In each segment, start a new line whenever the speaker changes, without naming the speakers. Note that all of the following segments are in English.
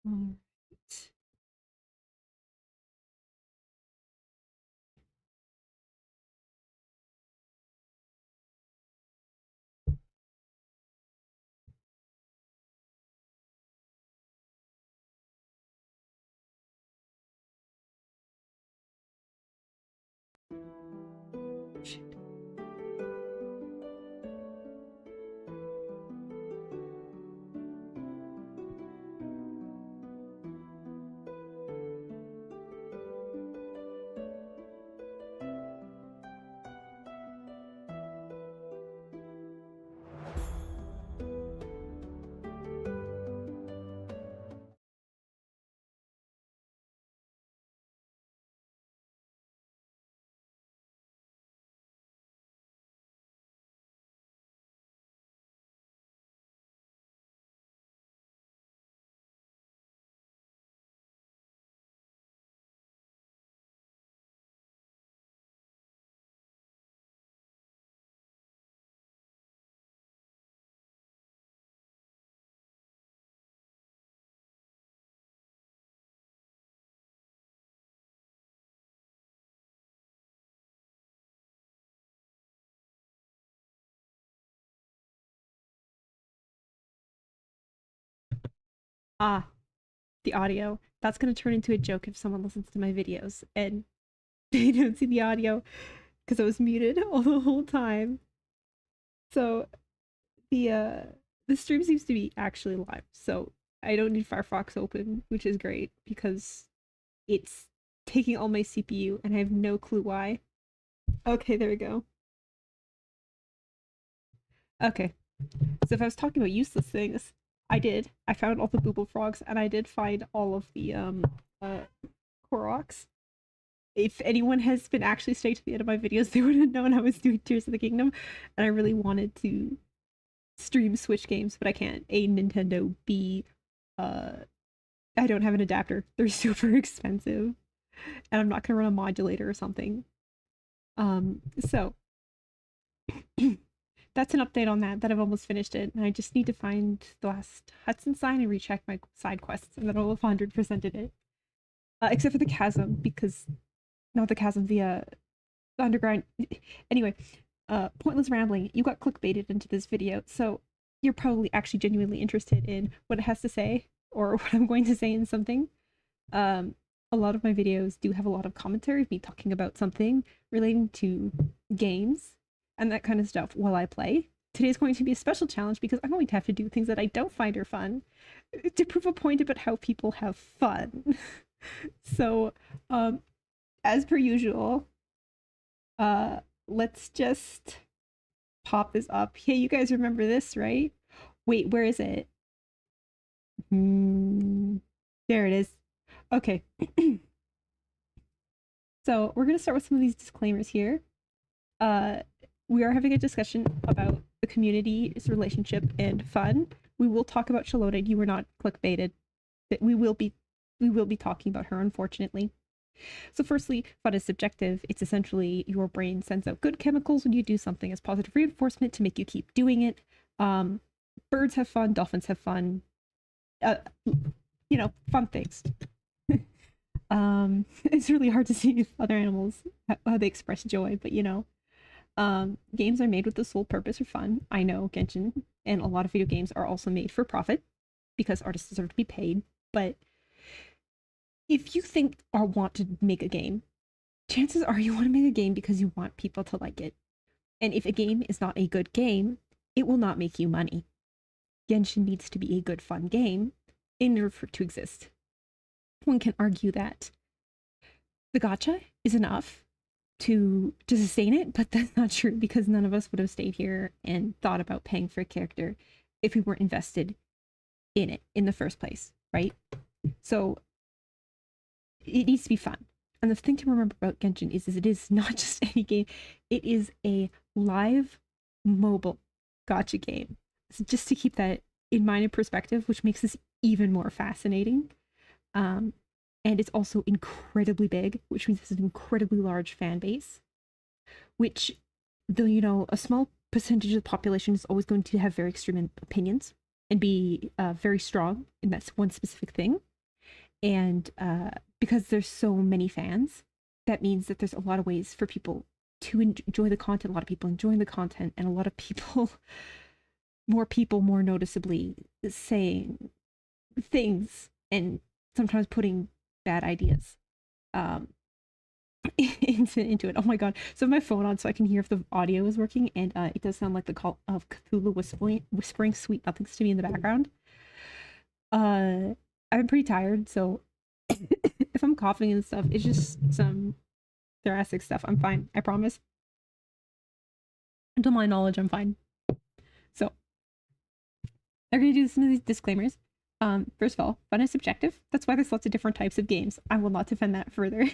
Alright. Shit. Ah, the audio. That's gonna turn into a joke if someone listens to my videos and they don't see the audio because I was muted all the whole time. So the uh the stream seems to be actually live, so I don't need Firefox open, which is great because it's taking all my CPU and I have no clue why. Okay, there we go. Okay, so if I was talking about useless things, I did. I found all the booble frogs and I did find all of the uh Koroks. If anyone has been actually staying to the end of my videos, they would have known I was doing Tears of the Kingdom, and I really wanted to stream Switch games, but I can't. A, Nintendo. B, uh, I don't have an adapter. They're super expensive, and I'm not gonna run a modulator or something. So that's an update on that. That I've almost finished it, and I just need to find the last Hudson sign and recheck my side quests, and then I'll have 100%ed it. Except for the chasm, because not the chasm, the underground. Anyway, pointless rambling. You got clickbaited into this video, so you're probably actually genuinely interested in what it has to say or what I'm going to say in something. A lot of my videos do have a lot of commentary of me talking about something relating to games and that kind of stuff while I play. Today's going to be a special challenge because I'm going to have to do things that I don't find are fun to prove a point about how people have fun. So, as per usual, let's just pop this up. Hey, you guys remember this, right? Wait, where is it? There it is. Okay. So we're gonna start with some of these disclaimers here. Uh, we are having a discussion about the community's relationship and fun. We will talk about Shalota. You were not clickbaited. That we will be talking about her, unfortunately. So firstly, fun is subjective. It's essentially your brain sends out good chemicals when you do something as positive reinforcement to make you keep doing it. Birds have fun, dolphins have fun. Uh, fun things. It's really hard to see if other animals how they express joy, but games are made with the sole purpose for fun. I know Genshin and a lot of video games are also made for profit because artists deserve to be paid. But if you think or want to make a game, chances are you want to make a game because you want people to like it. And if a game is not a good game, it will not make you money. Genshin needs to be a good, fun game in order for it to exist. One can argue that the gacha is enough to sustain it, but that's not true because none of us would have stayed here and thought about paying for a character if we weren't invested in it in the first place, right? So it needs to be fun. And the thing to remember about Genshin is it is not just any game, it is a live mobile gacha game. So just to keep that in mind and perspective, which makes this even more fascinating. And it's also incredibly big, which means it's an incredibly large fan base, which, though, a small percentage of the population is always going to have very extreme opinions and be very strong in that one specific thing. And because there's so many fans, that means that there's a lot of ways for people to enjoy the content, a lot of people enjoying the content, and a lot of people, more people more noticeably saying things and sometimes putting bad ideas um into it. Oh my god. So I have my phone on so I can hear if the audio is working, and it does sound like the call of Cthulhu whispering sweet nothings to me in the background. I've been pretty tired, so if I'm coughing and stuff, it's just some thoracic stuff. I'm fine. I promise. To my knowledge, I'm fine. So I'm gonna do some of these disclaimers. First of all, fun is subjective. That's why there's lots of different types of games. I will not defend that further.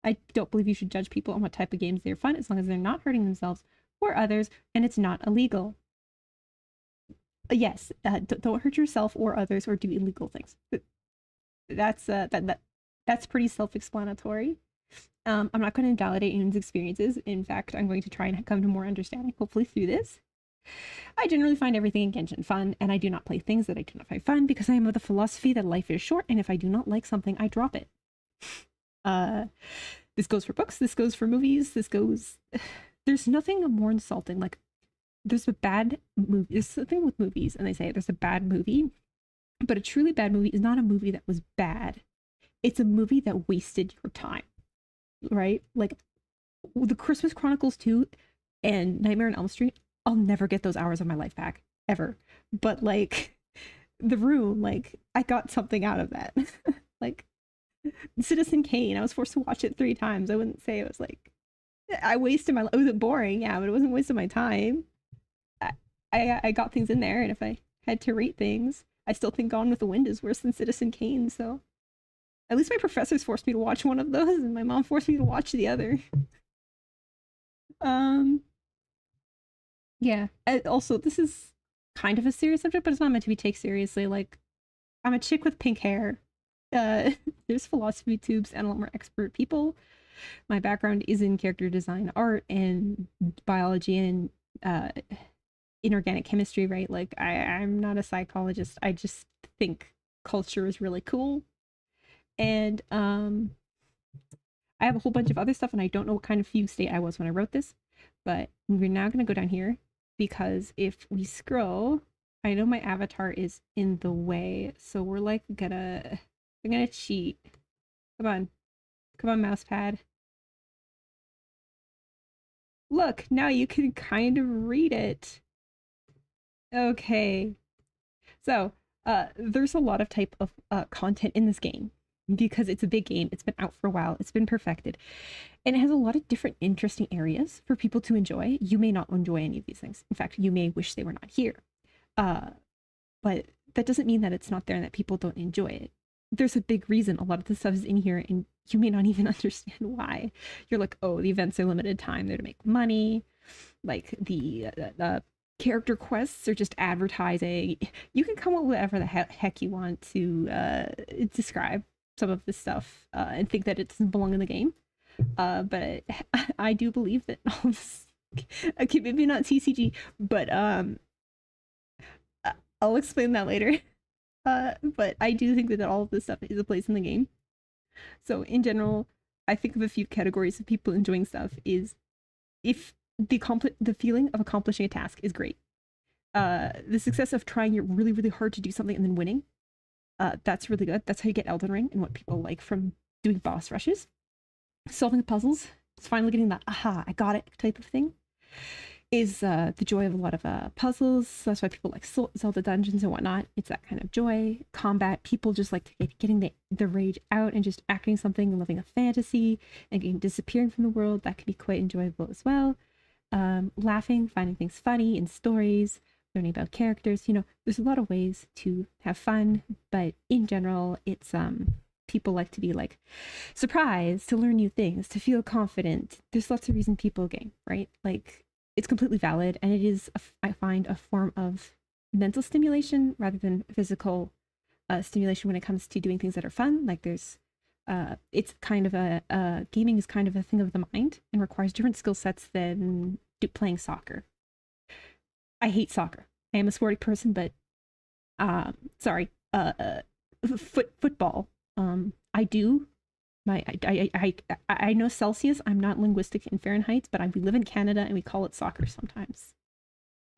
I don't believe you should judge people on what type of games they're fun as long as they're not hurting themselves or others and it's not illegal. Yes, don't hurt yourself or others or do illegal things. That's pretty self-explanatory. I'm not going to invalidate anyone's experiences. In fact, I'm going to try and come to more understanding, hopefully through this. I generally find everything in Genshin fun, and I do not play things that I do not find fun because I am of the philosophy that life is short, and if I do not like something, I drop it. This goes for books, this goes for movies, this goes... There's nothing more insulting, like, there's a bad movie, there's something with movies, and they say there's a bad movie, but a truly bad movie is not a movie that was bad. It's a movie that wasted your time, right? Like, the Christmas Chronicles 2 and Nightmare on Elm Street, I'll never get those hours of my life back, ever. But, like, The Room, like, I got something out of that. Like, Citizen Kane, I was forced to watch it 3 times. I wouldn't say it was like I wasted my life. Was it boring? Yeah, but it wasn't wasting my time. I got things in there, and if I had to rate things, I still think Gone with the Wind is worse than Citizen Kane. So at least my professors forced me to watch one of those, and my mom forced me to watch the other. um, yeah. Also, this is kind of a serious subject, but it's not meant to be taken seriously. Like, I'm a chick with pink hair. There's philosophy tubes and a lot more expert people. My background is in character design, art, and biology and inorganic chemistry, right? Like, I'm not a psychologist. I just think culture is really cool. And I have a whole bunch of other stuff, and I don't know what kind of fugue state I was when I wrote this, but we're now going to go down here because if we scroll, I know my avatar is in the way, so we're like I'm gonna cheat. Come on, mouse pad. Look, now you can kind of read it. Okay. So, there's a lot of type of content in this game because it's a big game. It's been out for a while. It's been perfected. And it has a lot of different interesting areas for people to enjoy. You may not enjoy any of these things. In fact, you may wish they were not here. But that doesn't mean that it's not there and that people don't enjoy it. There's a big reason a lot of the stuff is in here and you may not even understand why. You're like, oh, the events are limited time. They're to make money. Like the character quests are just advertising. You can come up with whatever the heck you want to describe some of this stuff and think that it doesn't belong in the game. But I do believe that all this, okay, maybe not TCG, but I'll explain that later. But I do think that all of this stuff is a place in the game. So in general, I think of a few categories of people enjoying stuff is if the feeling of accomplishing a task is great. The success of trying really, really hard to do something and then winning. That's really good. That's how you get Elden Ring and what people like from doing boss rushes. Solving puzzles. It's finally getting that aha, I got it type of thing. Is the joy of a lot of puzzles. That's why people like Zelda dungeons and whatnot. It's that kind of joy. Combat, people just like getting the rage out and just acting something and living a fantasy and disappearing from the world. That can be quite enjoyable as well. Laughing, finding things funny in stories, learning about characters. You know, there's a lot of ways to have fun, but in general, it's people like to be like surprised, to learn new things, to feel confident. There's lots of reasons people game, right? Like, it's completely valid, and it is, I find, a form of mental stimulation rather than physical stimulation when it comes to doing things that are fun. Like there's, it's kind of gaming is kind of a thing of the mind and requires different skill sets than playing soccer. I hate soccer. I am a sporty person, but sorry, football I do my I know Celsius. I'm not linguistic in Fahrenheit, but we live in Canada and we call it soccer sometimes.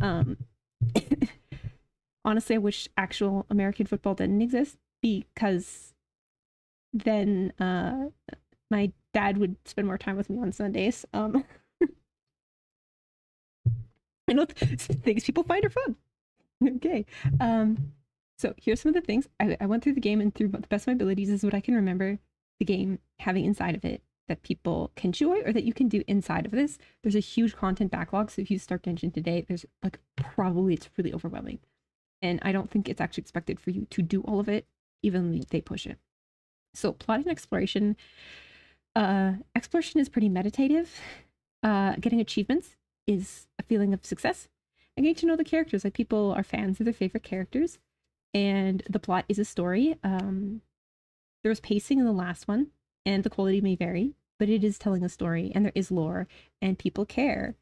Um, Honestly, I wish actual American football didn't exist because then my dad would spend more time with me on Sundays. I know things people find are fun. Okay. So here's some of the things I went through the game, and through the best of my abilities is what I can remember the game having inside of it that people can enjoy or that you can do inside of this. There's a huge content backlog, so if you start Genshin today, there's like probably it's really overwhelming. And I don't think it's actually expected for you to do all of it, even if they push it. So plot and exploration. Exploration is pretty meditative. Getting achievements is a feeling of success. And getting to know the characters, like people are fans of their favorite characters. And the plot is a story. There was pacing in the last one, and the quality may vary, but it is telling a story, and there is lore, and people care.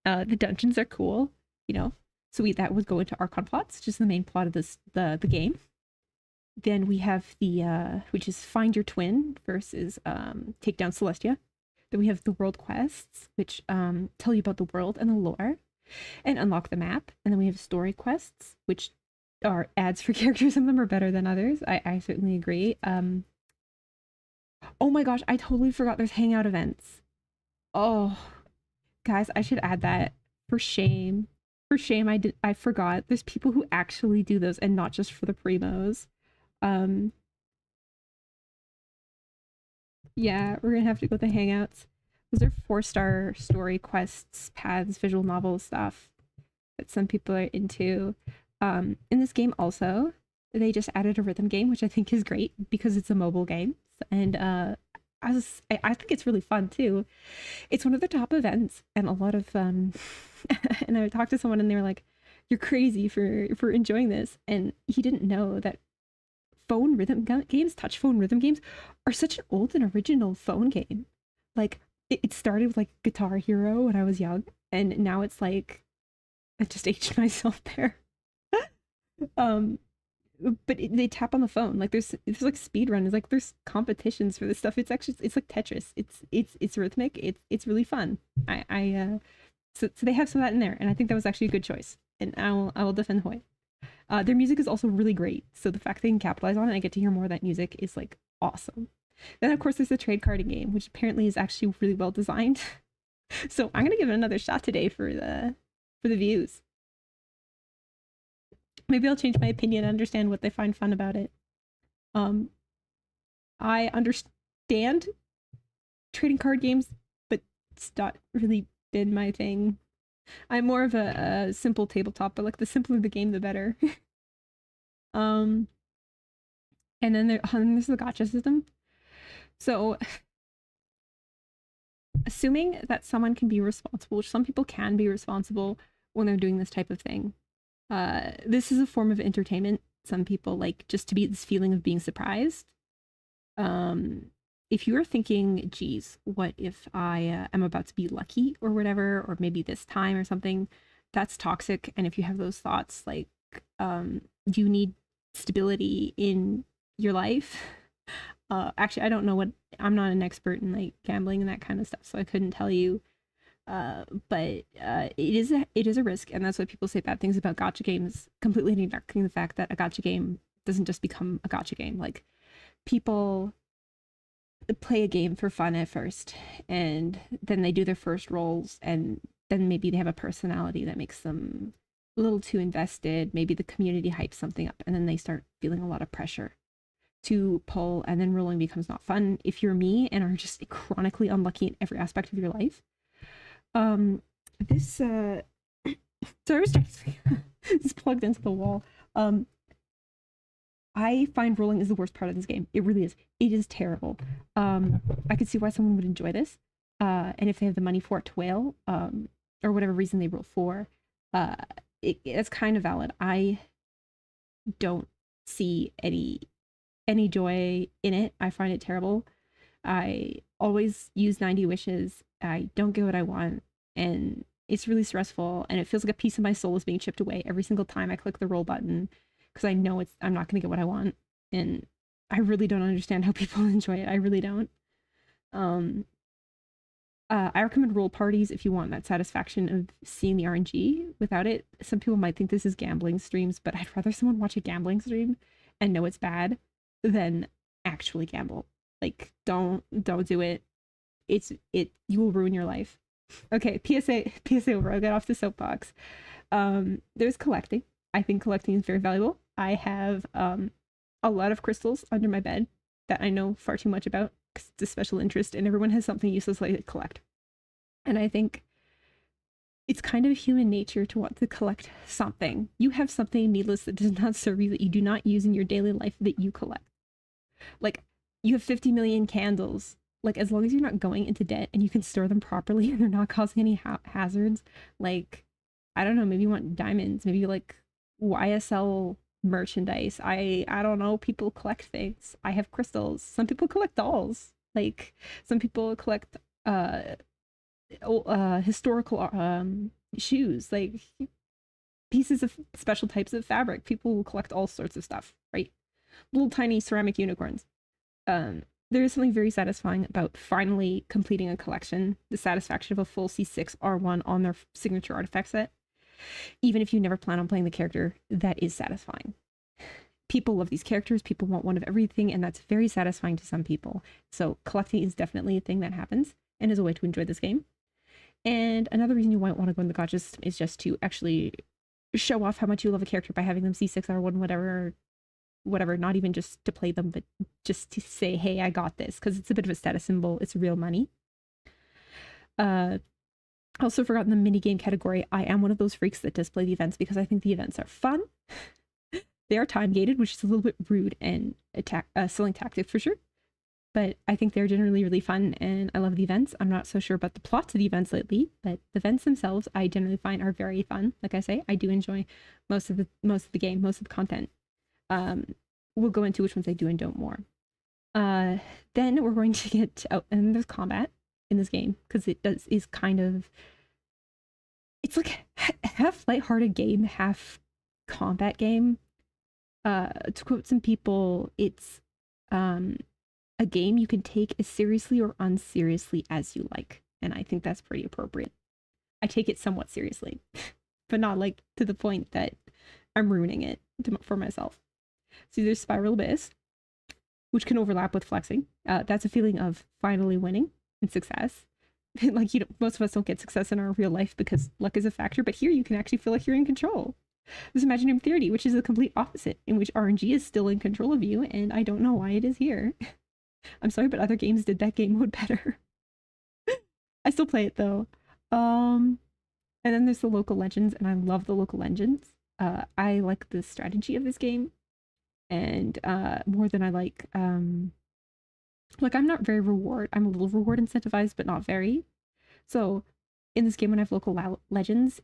The dungeons are cool, you know. So that would go into Archon plots, which is the main plot of the game. Then we have the which is find your twin versus take down Celestia. Then we have the world quests, which tell you about the world and the lore, and unlock the map. And then we have story quests, which are ads for characters. Some of them are better than others. I certainly agree. Oh my gosh, I totally forgot there's hangout events. Oh, guys, I should add that. For shame. For shame, I forgot. There's people who actually do those and not just for the primos. Um yeah, we're gonna have to go with the hangouts. Those are 4-star story quests, paths, visual novel stuff that some people are into. In this game also, they just added a rhythm game, which I think is great because it's a mobile game. And I think it's really fun too. It's one of the top events, and a lot of and I talked to someone and they were like, "You're crazy for enjoying this," and he didn't know that phone rhythm games, touch phone rhythm games, are such an old and original phone game. Like it started with like Guitar Hero when I was young, and now it's like I just aged myself there. um but they tap on the phone, like there's like speed runs, like there's competitions for this stuff. It's actually it's like Tetris. It's rhythmic. It's really fun. So they have some of that in there, and I think that was actually a good choice, and I will defend Hoy. Their music is also really great, so the fact they can capitalize on it and I get to hear more of that music is like awesome. Then of course there's the trade carding game, which apparently is actually really well designed. So I'm gonna give it another shot today for the views. Maybe I'll change my opinion and understand what they find fun about it. Um, I understand trading card games, but it's not really been my thing. I'm more of a simple tabletop, but like the simpler the game, the better. um, and then there's the gacha system. So, assuming that someone can be responsible, which some people can be responsible when they're doing this type of thing, this is a form of entertainment. Some people like just to be this feeling of being surprised. If you are thinking, geez, what if I am about to be lucky or whatever, or maybe this time or something, that's toxic. And if you have those thoughts, like, you need stability in your life. Actually, I don't know I'm not an expert in like gambling and that kind of stuff, so I couldn't tell you. But it is a risk, and that's why people say bad things about gacha games, completely neglecting the fact that a gacha game doesn't just become a gacha game. Like people play a game for fun at first, and then they do their first rolls, and then maybe they have a personality that makes them a little too invested. Maybe the community hypes something up, and then they start feeling a lot of pressure to pull, and then rolling becomes not fun. If you're me and are just chronically unlucky in every aspect of your life, this sorry, I was just plugged into the wall. I find rolling is the worst part of this game. It really is. It is terrible. I could see why someone would enjoy this. And if they have the money for it to whale, or whatever reason they roll for, it's kind of valid. I don't see any joy in it. I find it terrible. I always use 90 wishes. I don't get what I want, and it's really stressful, and it feels like a piece of my soul is being chipped away every single time I click the roll button because I know I'm not going to get what I want. And I really don't understand how people enjoy it. I really don't. Um, I recommend roll parties if you want that satisfaction of seeing the RNG. Without it, some people might think this is gambling streams, but I'd rather someone watch a gambling stream and know it's bad than actually gamble. Like, don't do it. You will ruin your life. Okay, PSA over. I'll get off the soapbox. There's collecting. I think collecting is very valuable. I have a lot of crystals under my bed that I know far too much about because it's a special interest, and everyone has something useless like to collect. And I think it's kind of human nature to want to collect something. You have something needless that does not serve you, that you do not use in your daily life, that you collect. Like, you have 50 million candles. Like, as long as you're not going into debt and you can store them properly and they're not causing any hazards, like, I don't know, maybe you want diamonds, maybe you like YSL merchandise. I don't know, people collect things. I have crystals. Some people collect dolls. Like, some people collect historical shoes, like pieces of special types of fabric. People will collect all sorts of stuff, right? Little tiny ceramic unicorns. There is something very satisfying about finally completing a collection, the satisfaction of a full C6 R1 on their signature artifact set. Even if you never plan on playing the character, that is satisfying. People love these characters, people want one of everything, and that's very satisfying to some people. So collecting is definitely a thing that happens and is a way to enjoy this game. And another reason you might want to go in the gacha system is just to actually show off how much you love a character by having them C6 R1, whatever, not even just to play them, but just to say, hey, I got this, because it's a bit of a status symbol. It's real money. Also forgotten the minigame category. I am one of those freaks that does play the events because I think the events are fun. They are time gated, which is a little bit rude and selling tactic for sure. But I think they're generally really fun and I love the events. I'm not so sure about the plots of the events lately, but the events themselves I generally find are very fun. Like I say, I do enjoy most of the game, most of the content. We'll go into which ones I do and don't more. Then we're going to get out, and there's combat in this game because is kind of, it's like half lighthearted game, half combat game. To quote some people, it's a game you can take as seriously or unseriously as you like, and I think that's pretty appropriate. I take it somewhat seriously, but not like to the point that I'm ruining it for myself. So there's Spiral Abyss, which can overlap with flexing. That's a feeling of finally winning and success. Like, most of us don't get success in our real life because luck is a factor, but here you can actually feel like you're in control. There's Imaginary 30, which is the complete opposite, in which RNG is still in control of you, and I don't know why it is here. I'm sorry, but other games did that game mode better. I still play it though. And then there's the local legends, and I love the local legends. I like the strategy of this game, and more than I like I'm not very I'm a little reward incentivized, but not very. So in this game, when I have local legends,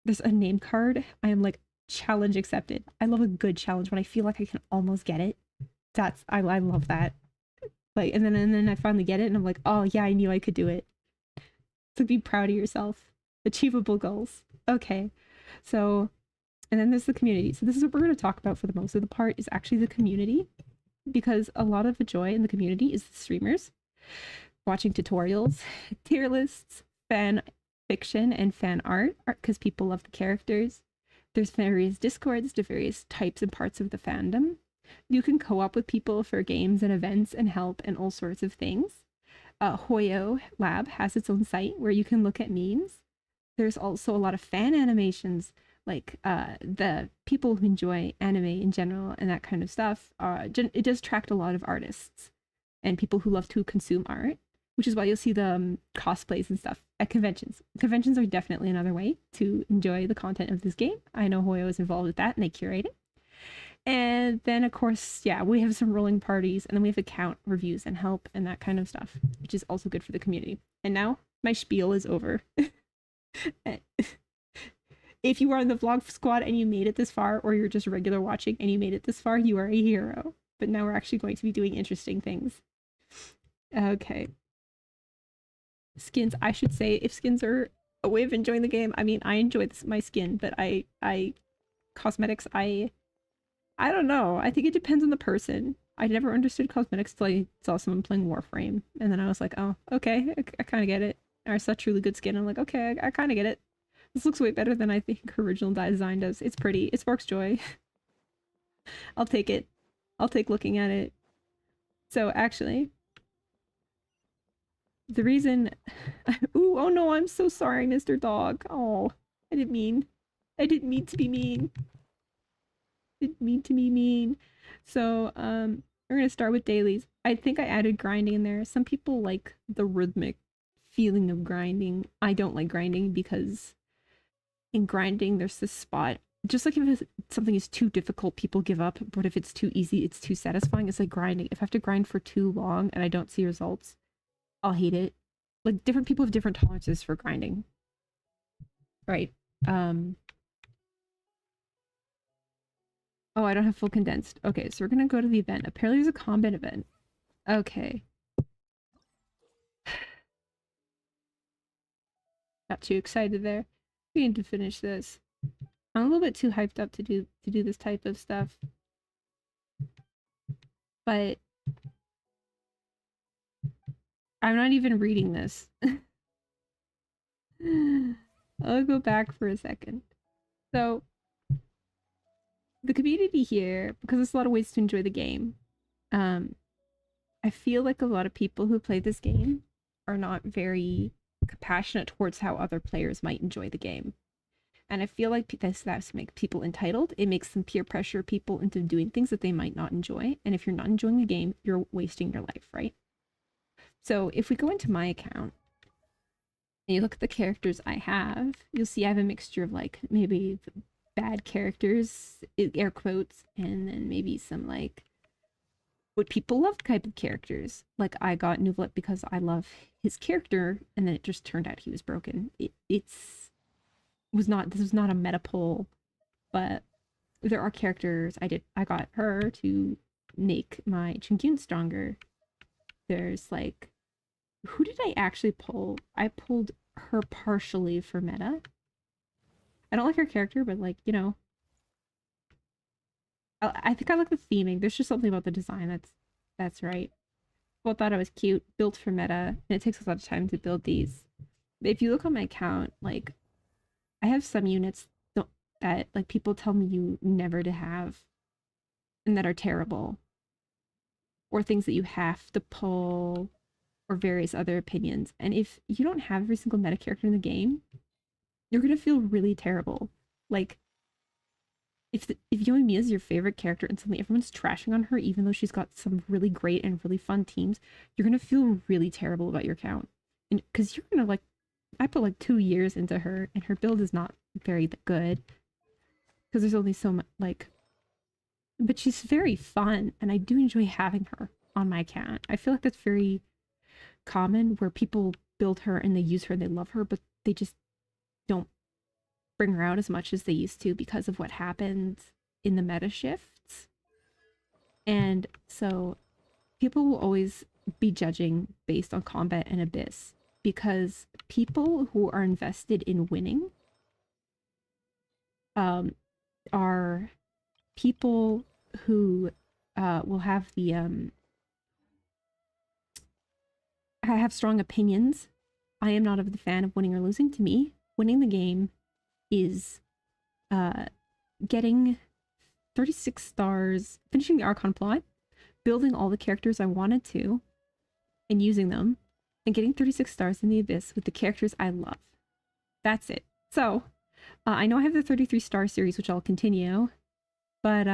there's a name card, I am like, challenge accepted. I love a good challenge when I feel like I can almost get it. I love that. Like, and then I finally get it, and I'm like, oh yeah, I knew I could do it. So be proud of yourself. Achievable goals. Okay, so, and then there's the community. So this is what we're going to talk about for the most of the part, is actually the community, because a lot of the joy in the community is the streamers watching tutorials, tier lists, fan fiction, and fan art, because people love the characters. There's various discords to various types and parts of the fandom. You can co-op with people for games and events and help and all sorts of things. Hoyo Lab has its own site where you can look at memes. There's also a lot of fan animations, like the people who enjoy anime in general and that kind of stuff. It does attract a lot of artists and people who love to consume art, which is why you'll see the cosplays and stuff at conventions. Conventions are definitely another way to enjoy the content of this game. I know Hoyo is involved with that and they curate it. And then, of course, yeah, we have some rolling parties, and then we have account reviews and help and that kind of stuff, which is also good for the community. And now my spiel is over. If you are in the vlog squad and you made it this far, or you're just regular watching and you made it this far, you are a hero. But now we're actually going to be doing interesting things. Okay. Skins, I should say, if skins are a way of enjoying the game, I mean, I enjoy my skin, but cosmetics, I don't know. I think it depends on the person. I never understood cosmetics till I saw someone playing Warframe, and then I was like, oh, okay, I kind of get it. Or I saw truly good skin, I'm like, okay, I kind of get it. This looks way better than I think original design does. It's pretty. It sparks joy. I'll take it. I'll take looking at it. So actually, the reason... Ooh, oh no, I'm so sorry, Mr. Dog. Oh, I didn't mean. I didn't mean to be mean. Didn't mean to be mean. So, we're gonna start with dailies. I think I added grinding in there. Some people like the rhythmic feeling of grinding. I don't like grinding because in grinding there's this spot. Just like if something is too difficult, people give up. But if it's too easy, it's too satisfying. It's like grinding. If I have to grind for too long and I don't see results, I'll hate it. Like different people have different tolerances for grinding. Right. Oh, I don't have full condensed. Okay, so we're gonna go to the event. Apparently there's a combat event. Okay. Got too excited there. We need to finish this. I'm a little bit too hyped up to do this type of stuff. But I'm not even reading this. I'll go back for a second. So the community here, because there's a lot of ways to enjoy the game, I feel like a lot of people who play this game are not very compassionate towards how other players might enjoy the game. And I feel like that's makes people entitled. It makes them peer pressure people into doing things that they might not enjoy. And if you're not enjoying the game, you're wasting your life, right? So if we go into my account and you look at the characters I have, you'll see I have a mixture of like maybe bad characters, air quotes, and then maybe some like what people love type of characters. Like I got Nuvelet because I love his character, and then it just turned out he was broken. This was not a meta poll, but there are characters I got her to make my Chunkyun stronger. There's like, who did I actually pull? I pulled her partially for meta. I don't like her character, but like, you know, I think I like the theming. There's just something about the design that's right. People thought I was cute, built for meta, and it takes a lot of time to build these. If you look on my account, like, I have some units that like people tell me you never to have and that are terrible, or things that you have to pull, or various other opinions. And if you don't have every single meta character in the game, you're gonna feel really terrible. Like if Yoimiya is your favorite character and suddenly everyone's trashing on her, even though she's got some really great and really fun teams, you're gonna feel really terrible about your account, and because you're gonna like, I put like 2 years into her, and her build is not very good because there's only so much like, but she's very fun, and I do enjoy having her on my account. I feel like that's very common where people build her and they use her and they love her, but they just don't bring her out as much as they used to because of what happened in the meta shifts. And so people will always be judging based on combat and abyss, because people who are invested in winning are people who will have the have strong opinions. I am not of the fan of winning or losing. To me, winning the game is getting 36 stars, finishing the Archon plot, building all the characters I wanted to, and using them, and getting 36 stars in the Abyss with the characters I love. That's it. So, I know I have the 33 star series, which I'll continue, but,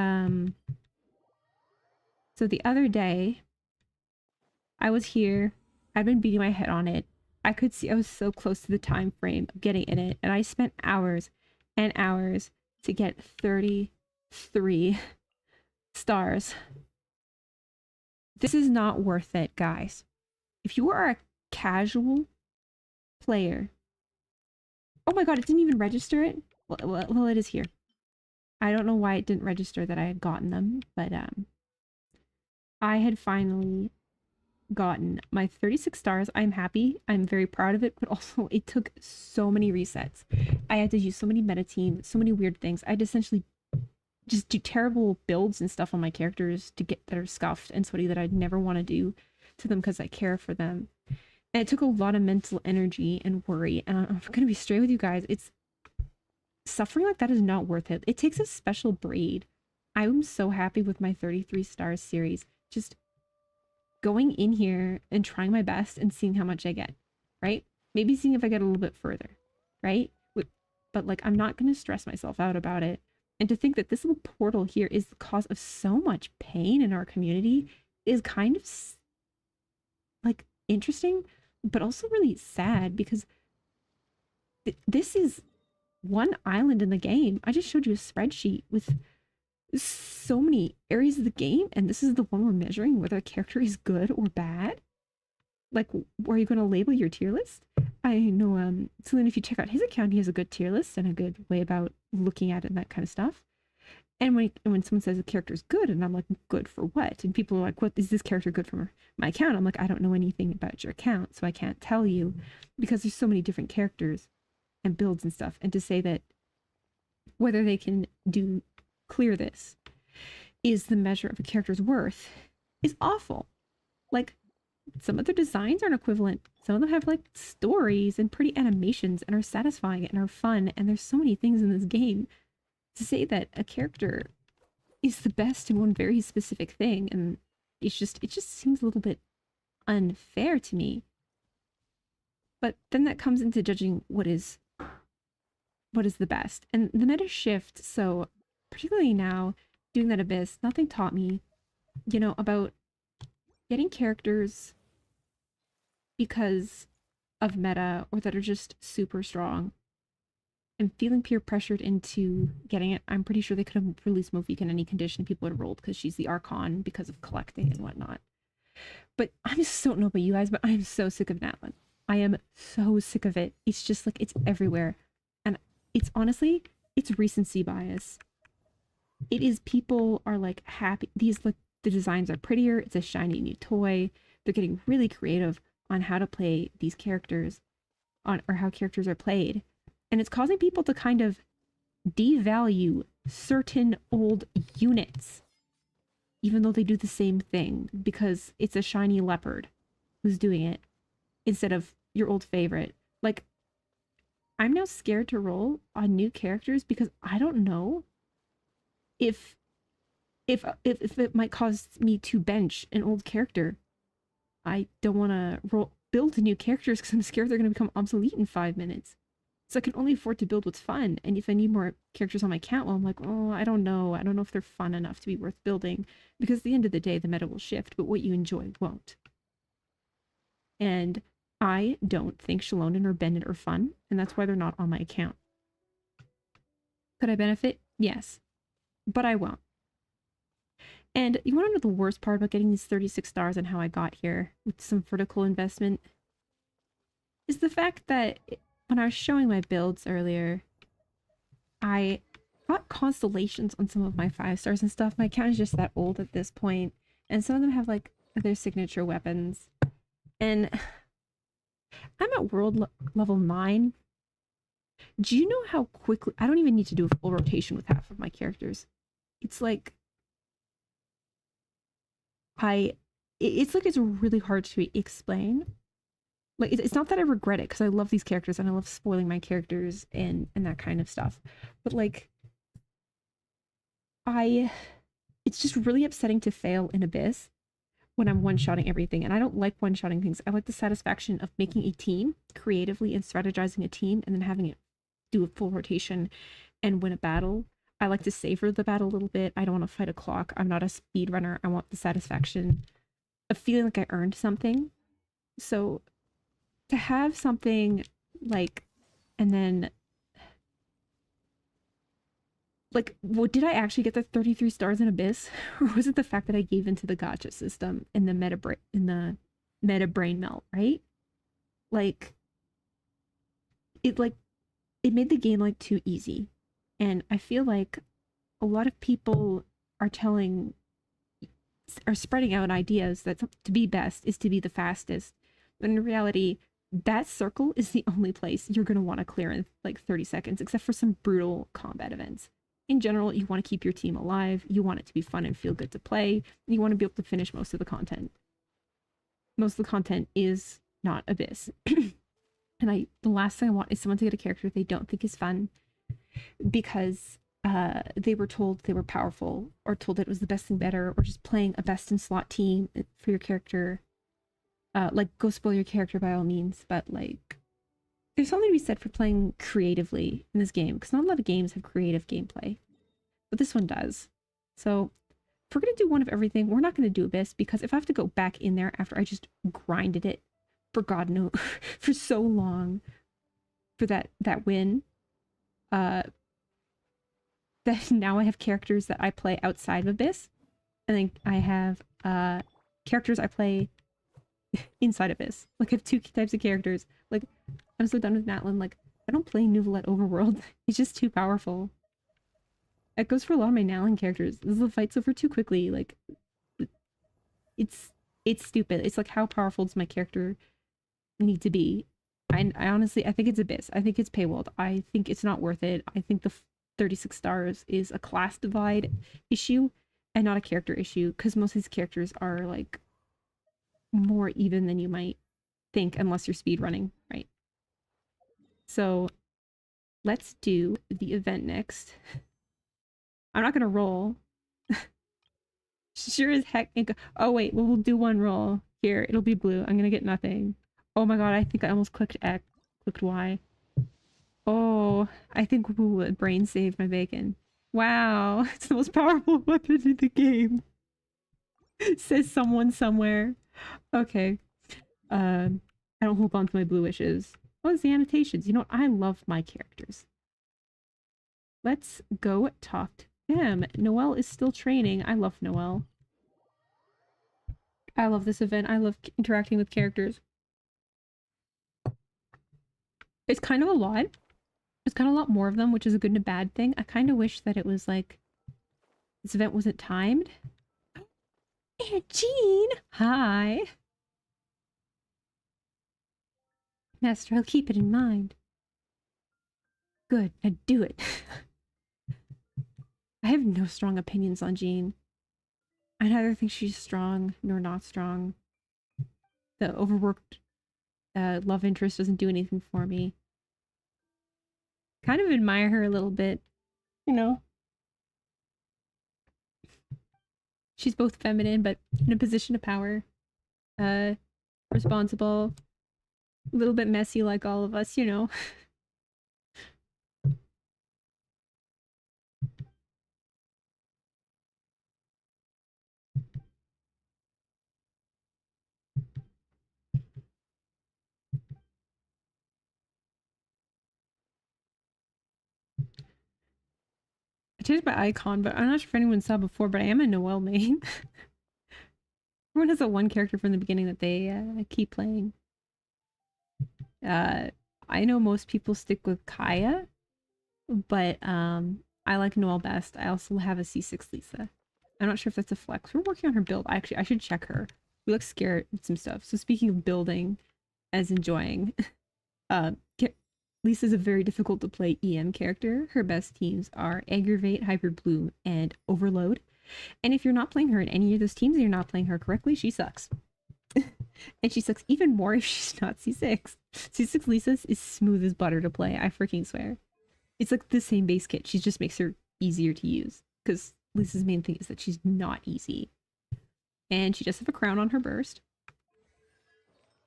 so the other day, I was here, I've been beating my head on it. I could see I was so close to the time frame of getting in it, and I spent hours and hours to get 33 stars. This is not worth it, guys. If you are a casual player... Oh my god, it didn't even register it? Well, it is here. I don't know why it didn't register that I had gotten them, but I had finally gotten my 36 stars. I'm happy. I'm very proud of it, but also it took so many resets. I had to use so many meta teams, so many weird things. I had to essentially just do terrible builds and stuff on my characters to get that are scuffed and sweaty that I'd never want to do to them because I care for them. And it took a lot of mental energy and worry. And I'm gonna be straight with you guys. It's suffering like that is not worth it. It takes a special breed. I'm so happy with my 33 stars series. Just going in here and trying my best and seeing how much I get, right? Maybe seeing if I get a little bit further, right? But like, I'm not going to stress myself out about it. And to think that this little portal here is the cause of so much pain in our community is kind of like interesting, but also really sad because this is one island in the game. I just showed you a spreadsheet with so many areas of the game, and this is the one we're measuring whether a character is good or bad. Like, are you going to label your tier list? I know, so then if you check out his account, he has a good tier list and a good way about looking at it and that kind of stuff. And when someone says a character is good, and I'm like, good for what? And people are like, what is this character good for my account? I'm like, I don't know anything about your account, so I can't tell you because there's so many different characters and builds and stuff. And to say that whether they can clear this is the measure of a character's worth is awful. Like, some of their designs aren't equivalent. Some of them have like stories and pretty animations and are satisfying and are fun. And there's so many things in this game to say that a character is the best in one very specific thing. And it just seems a little bit unfair to me. But then that comes into judging what is the best. And the meta shift. So particularly now doing that Abyss, nothing taught me, about getting characters because of meta or that are just super strong and feeling peer pressured into getting it. I'm pretty sure they could have released Mofique in any condition. People would have rolled because she's the Archon because of collecting and whatnot. But I just don't know about you guys, but I'm so sick of Natlin. I am so sick of it. It's just like, it's everywhere. And it's honestly, it's recency bias. It is, people are like happy. These, like, the designs are prettier. It's a shiny new toy. They're getting really creative on how to play these characters or how characters are played. And it's causing people to kind of devalue certain old units, even though they do the same thing, because it's a shiny leopard who's doing it instead of your old favorite. Like, I'm now scared to roll on new characters because I don't know if it might cause me to bench an old character. I don't want to build new characters because I'm scared they're going to become obsolete in 5 minutes. So I can only afford to build what's fun. And if I need more characters on my account, well, I'm like, oh, I don't know. I don't know if they're fun enough to be worth building. Because at the end of the day, the meta will shift, but what you enjoy won't. And I don't think Shallonen or Bennett are fun, and that's why they're not on my account. Could I benefit? Yes. But I won't. And you want to know the worst part about getting these 36 stars and how I got here with some vertical investment? Is the fact that when I was showing my builds earlier, I got constellations on some of my 5 stars and stuff. My account is just that old at this point, and some of them have like their signature weapons. And I'm at world level 9. Do you know how quickly... I don't even need to do a full rotation with half of my characters. It's like... It's like it's really hard to explain. Like, it's not that I regret it, because I love these characters and I love spoiling my characters and that kind of stuff. But like... It's just really upsetting to fail in Abyss when I'm one-shotting everything. And I don't like one-shotting things. I like the satisfaction of making a team creatively and strategizing a team and then having it do a full rotation and win a battle. I like to savor the battle a little bit. I don't want to fight a clock. I'm not a speedrunner. I want the satisfaction of feeling like I earned something. So to have something like, and then like, what, did I actually get the 33 stars in Abyss? Or was it the fact that I gave into the gacha system in the meta brain melt, right? Like, it made the game like too easy. And I feel like a lot of people are spreading out ideas that to be best is to be the fastest. But in reality, that circle is the only place you're going to want to clear in like 30 seconds, except for some brutal combat events. in general, you want to keep your team alive. You want it to be fun and feel good to play. You want to be able to finish most of the content. Most of the content is not Abyss. And the last thing I want is someone to get a character they don't think is fun because they were told they were powerful or told that it was the best thing better or just playing a best in slot team for your character. Like, go spoil your character by all means, but like, there's something to be said for playing creatively in this game because not a lot of games have creative gameplay, but this one does. So if we're going to do one of everything, we're not going to do Abyss because if I have to go back in there after I just grinded it for God knows for so long for that win, that now I have characters that I play outside of Abyss, and then I have characters I play inside Abyss. Like I have two types of characters. Like I'm so done with Natlin. Like I don't play Nouvellette Overworld. It's just too powerful. It goes for a lot of my Natlin characters. The fight's over too quickly. Like it's stupid. It's like how powerful does my character need to be? I honestly I think it's Abyss. I think it's paywalled. I think it's not worth it. I think the 36 stars is a class divide issue and not a character issue because most of these characters are like more even than you might think unless you're speedrunning, right? So let's do the event next. I'm not gonna roll. Sure as heck. Oh wait, well, we'll do one roll. Here, it'll be blue. I'm gonna get nothing. Oh my god, I think I almost clicked X, clicked Y. Oh, I think brain saved my bacon. Wow, it's the most powerful weapon in the game. Says someone somewhere. Okay. I don't hold on to my blue wishes. Oh, it's the annotations. You know what? I love my characters. Let's go talk to him. Noelle is still training. I love Noelle. I love this event. I love interacting with characters. It's kind of a lot. It's kind of a lot more of them, which is a good and a bad thing. I kind of wish that it was like this event wasn't timed. Aunt Jean! Hi! Master, I'll keep it in mind. Good, now do it. I have no strong opinions on Jean. I neither think she's strong nor not strong. The overworked love interest doesn't do anything for me. Kind of admire her a little bit, you know. She's both feminine, but in a position of power. Responsible. A little bit messy like all of us, you know. I changed my icon, but I'm not sure if anyone saw before, but I am a Noelle main. Everyone has that one character from the beginning that they keep playing. I know most people stick with Kaya, but I like Noelle best. I also have a C6 Lisa. I'm not sure if that's a flex. We're working on her build. I should check her. We look scared at some stuff. So speaking of building as enjoying, Lisa's a very difficult to play EM character. Her best teams are Aggravate, Hyper Bloom, and Overload. And if you're not playing her in any of those teams and you're not playing her correctly, she sucks. And she sucks even more if she's not C6. C6 Lisa's is smooth as butter to play, I freaking swear. It's like the same base kit, she just makes her easier to use. Because Lisa's main thing is that she's not easy. And she does have a crown on her burst.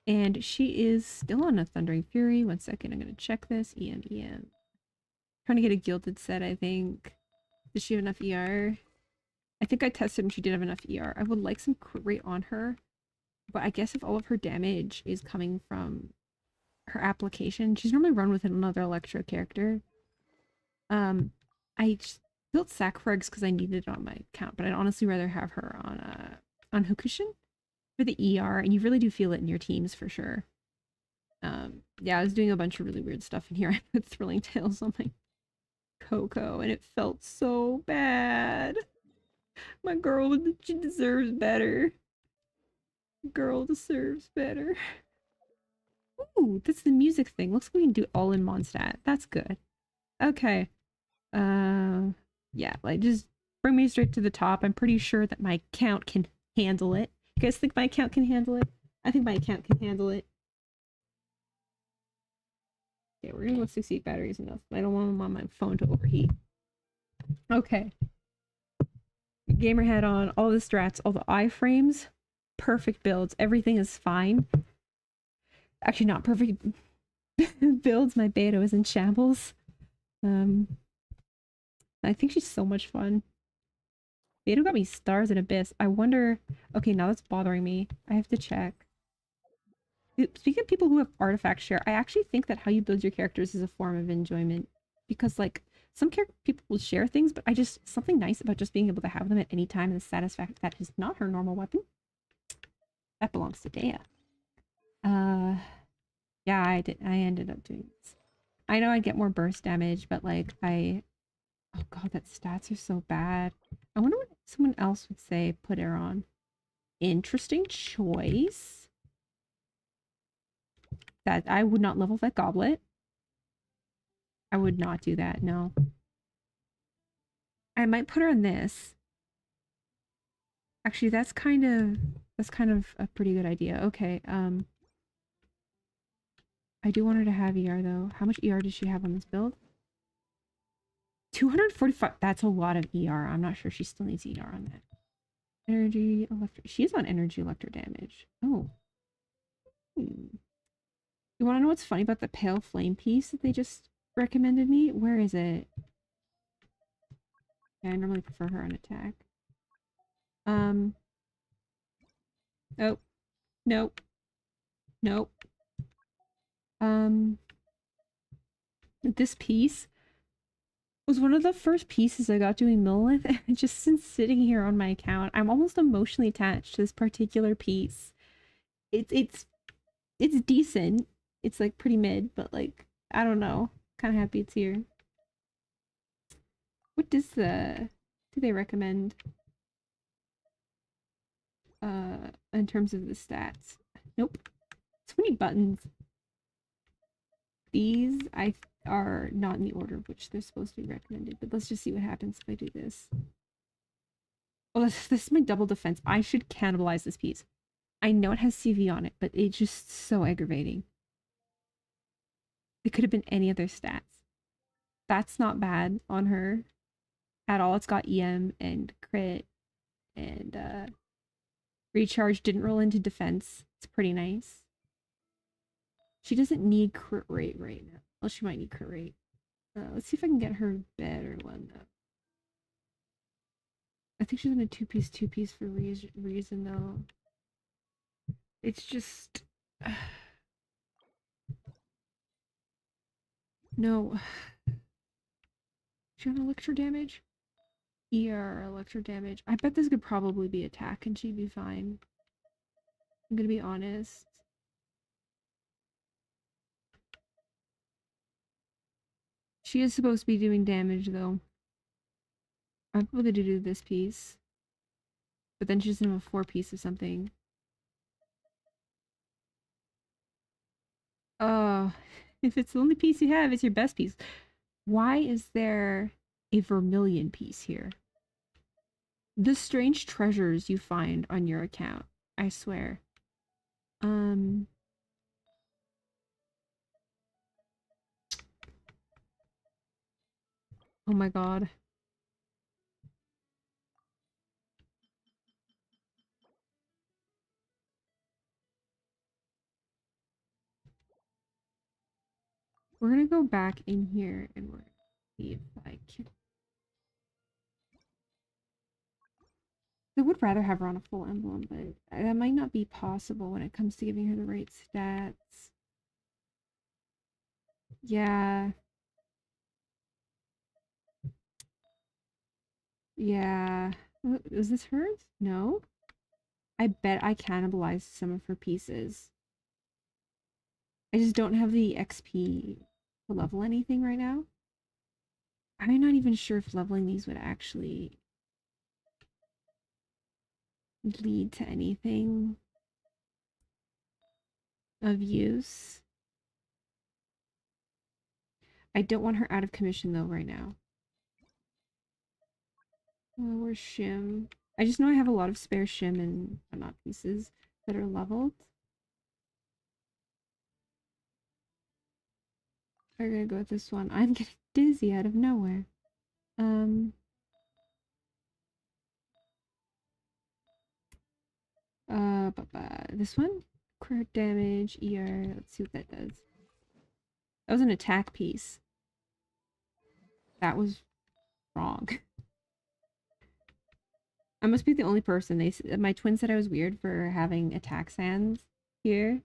And she is still on a Thundering Fury. 1 second, I'm going to check this. EM. Trying to get a gilded set, I think. Does she have enough ER? I think I tested and she did have enough ER. I would like some crit rate on her. But I guess if all of her damage is coming from her application, she's normally run with another Electro character. I built Sacrifice because I needed it on my account, but I'd honestly rather have her on Hokushin for the ER, and you really do feel it in your teams for sure. Yeah, I was doing a bunch of really weird stuff in here. I put Thrilling Tales on my Coco, and it felt so bad. My girl, she deserves better. Girl deserves better. Ooh, that's the music thing. Looks like we can do it all in Mondstadt. That's good. Okay. Yeah, like just bring me straight to the top. I'm pretty sure that my account can handle it. You guys think my account can handle it? I think my account can handle it. Okay, we're gonna go 68 batteries enough. I don't want my phone to overheat. Okay. Gamer head on, all the strats, all the iframes, perfect builds. Everything is fine. Actually, not perfect builds. My beta is in shambles. I think she's so much fun. Beta got me stars in Abyss. I wonder. Okay, now that's bothering me. I have to check. Speaking of people who have artifact share, I actually think that how you build your characters is a form of enjoyment. Because, like, some people will share things, but I just, something nice about just being able to have them at any time and the satisfaction that is not her normal weapon. That belongs to Dea. Yeah, I ended up doing this. I know I'd get more burst damage, but, like, oh god, that stats are so bad. I wonder what someone else would say put her on. Interesting choice. That I would not level that goblet. I would not do that, no. I might put her on this. Actually, that's kind of a pretty good idea. Okay, I do want her to have ER though. How much ER does she have on this build? 245. That's a lot of ER. I'm not sure she still needs ER on that. Energy electric. She is on energy electro damage. Oh. Hmm. You want to know what's funny about the pale flame piece that they just recommended me? Where is it? Yeah, I normally prefer her on attack. Oh, nope, nope. Um, this piece was one of the first pieces I got doing mill with, and just since sitting here on my account, I'm almost emotionally attached to this particular piece. It's decent. It's like pretty mid, but like I don't know. Kind of happy it's here. What do they recommend? In terms of the stats. Nope. So many buttons. These are not in the order of which they're supposed to be recommended, but let's just see what happens if I do this. Oh, this is my double defense. I should cannibalize this piece. I know it has CV on it, but it's just so aggravating. It could have been any other stats. That's not bad on her at all. It's got EM and crit and recharge. Didn't roll into defense. It's pretty nice. She doesn't need crit rate right now. Well, she might need crit rate. Let's see if I can get her better one though. I think she's in a two piece for reason though. It's just no. She on electro damage? ER electro damage. I bet this could probably be attack and she'd be fine. I'm gonna be honest. She is supposed to be doing damage though. I'm able to do this piece. But then she doesn't have a 4 piece of something. Oh, if it's the only piece you have, it's your best piece. Why is there a vermilion piece here? The strange treasures you find on your account. I swear. Oh my god. We're gonna go back in here and we're gonna see if I can. I would rather have her on a full emblem, but that might not be possible when it comes to giving her the right stats. Yeah. Yeah. Is this hers? No? I bet I cannibalized some of her pieces. I just don't have the XP to level anything right now. I'm not even sure if leveling these would actually lead to anything of use. I don't want her out of commission though right now. Where's Shim? I just know I have a lot of spare Shim and not pieces that are leveled. We're gonna go with this one. I'm getting dizzy out of nowhere. Um. This one? Crit damage, ER. Let's see what that does. That was an attack piece. That was wrong. I must be the only person. My twin said I was weird for having attack sands here.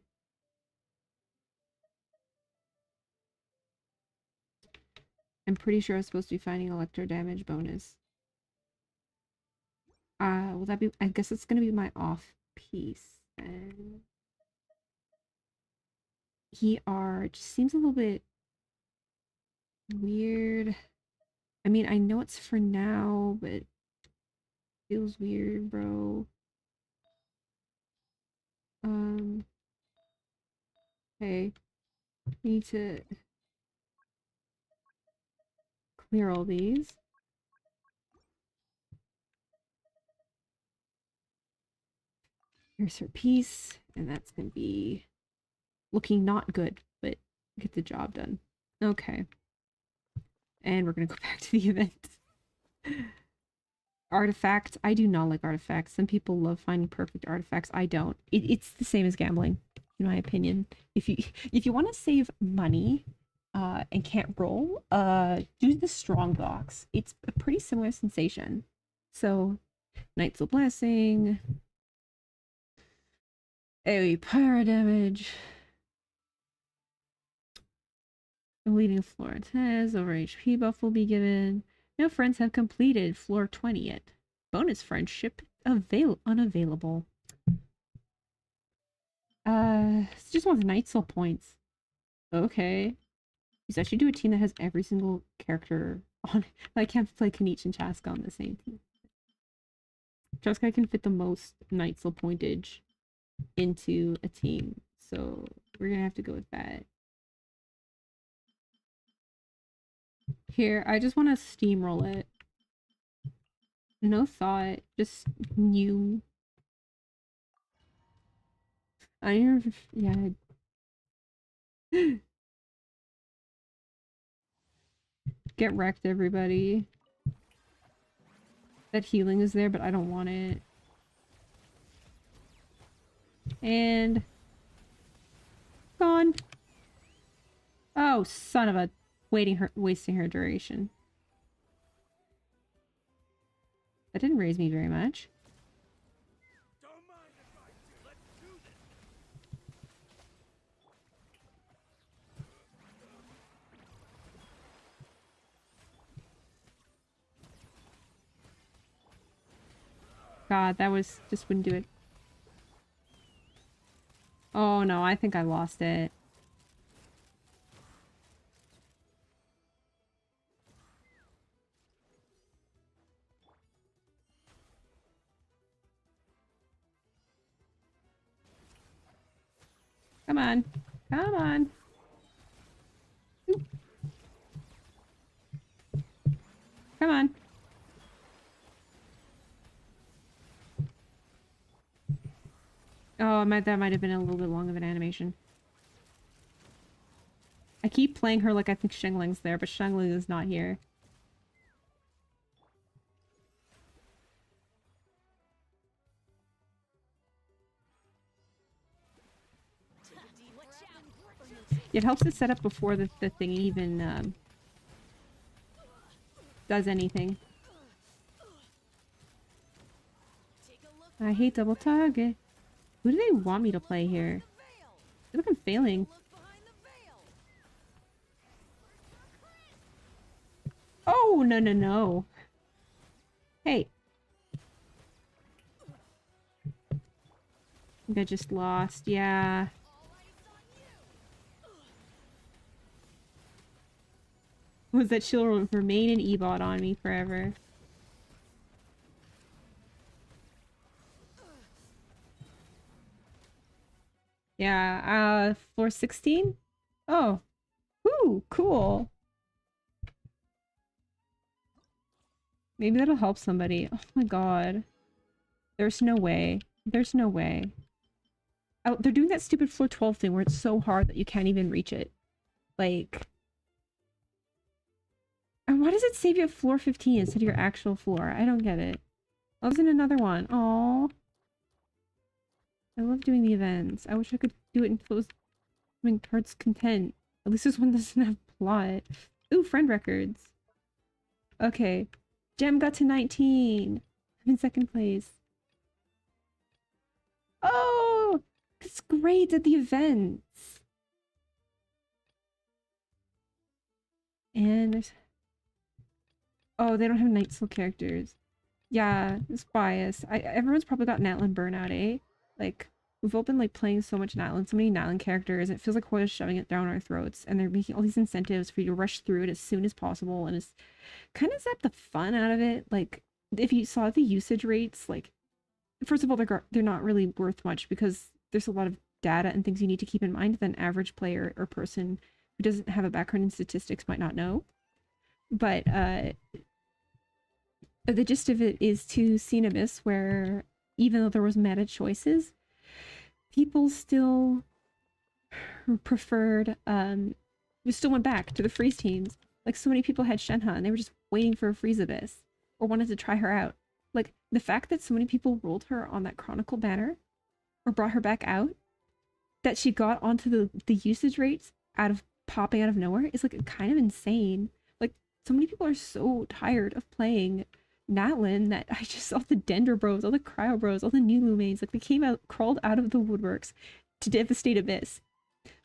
I'm pretty sure I was supposed to be finding electro damage bonus. Will that be? I guess it's gonna be my off piece. And ER just seems a little bit weird. I mean, I know it's for now, but it feels weird, bro. Okay. Need to clear all these. Here's her piece, and that's gonna be looking not good, but get the job done. Okay. And we're gonna go back to the event. Artifacts. I do not like artifacts. Some people love finding perfect artifacts. I don't. It's the same as gambling, in my opinion. If you want to save money, and can't roll, do the strong box. It's a pretty similar sensation. So, Knight's of Blessing. AoE pyro damage. Leading floor test. Over HP buff will be given. No friends have completed floor 20 yet. Bonus friendship unavailable. It's just wants Night Soul points. Okay. You should actually do a team that has every single character on it. I can't play Kanich and Chaska on the same team. Chaska can fit the most Night Soul pointage into a team. So we're gonna have to go with that. Here, I just want to steamroll it. No thought, just new. Yeah. Get wrecked, everybody. That healing is there, but I don't want it. And... gone. Oh, son of a... wasting her duration. That didn't raise me very much. God, that was... just wouldn't do it. Oh no, I think I lost it. Come on. Come on. Oop. Come on. Oh, that might have been a little bit long of an animation. I keep playing her like I think Shengling's there, but Shengling is not here. It helps it set up before the thing even does anything. I hate double target. Who do they want me to play here? I feel like I'm failing. Oh, no, no, no. Hey. I think I just lost. Yeah. Was that she'll remain an E-bot on me forever. Yeah, floor 16? Oh. Ooh, cool. Maybe that'll help somebody. Oh my god. There's no way. There's no way. Oh, they're doing that stupid floor 12 thing where it's so hard that you can't even reach it. Like... And why does it save you at floor 15 instead of your actual floor? I don't get it. Oh, there's another one. Oh, I love doing the events. I wish I could do it until it was coming towards content. At least this one doesn't have plot. Ooh, friend records. Okay. Gem got to 19. I'm in second place. Oh, it's great at the events. And there's... Oh, they don't have Night Soul characters. Yeah, it's biased. Everyone's probably got Natlan burnout, eh? Like, we've all been like playing so much Natlan, so many Natlan characters, it feels like Hoya's shoving it down our throats, and they're making all these incentives for you to rush through it as soon as possible, and it's kind of zapped the fun out of it. Like, if you saw the usage rates, like, first of all, they're not really worth much because there's a lot of data and things you need to keep in mind that an average player or person who doesn't have a background in statistics might not know. But the gist of it is to see an abyss where even though there was meta choices, people still preferred, we still went back to the freeze teams. Like, so many people had Shenhe and they were just waiting for a freeze abyss or wanted to try her out. Like, the fact that so many people rolled her on that Chronicle banner or brought her back out, that she got onto the usage rates popping out of nowhere is like kind of insane. Like, so many people are so tired of playing Natlan that I just saw the Dendro bros, all the Cryo bros, all the new Lumanes, like they crawled out of the woodworks to devastate Abyss.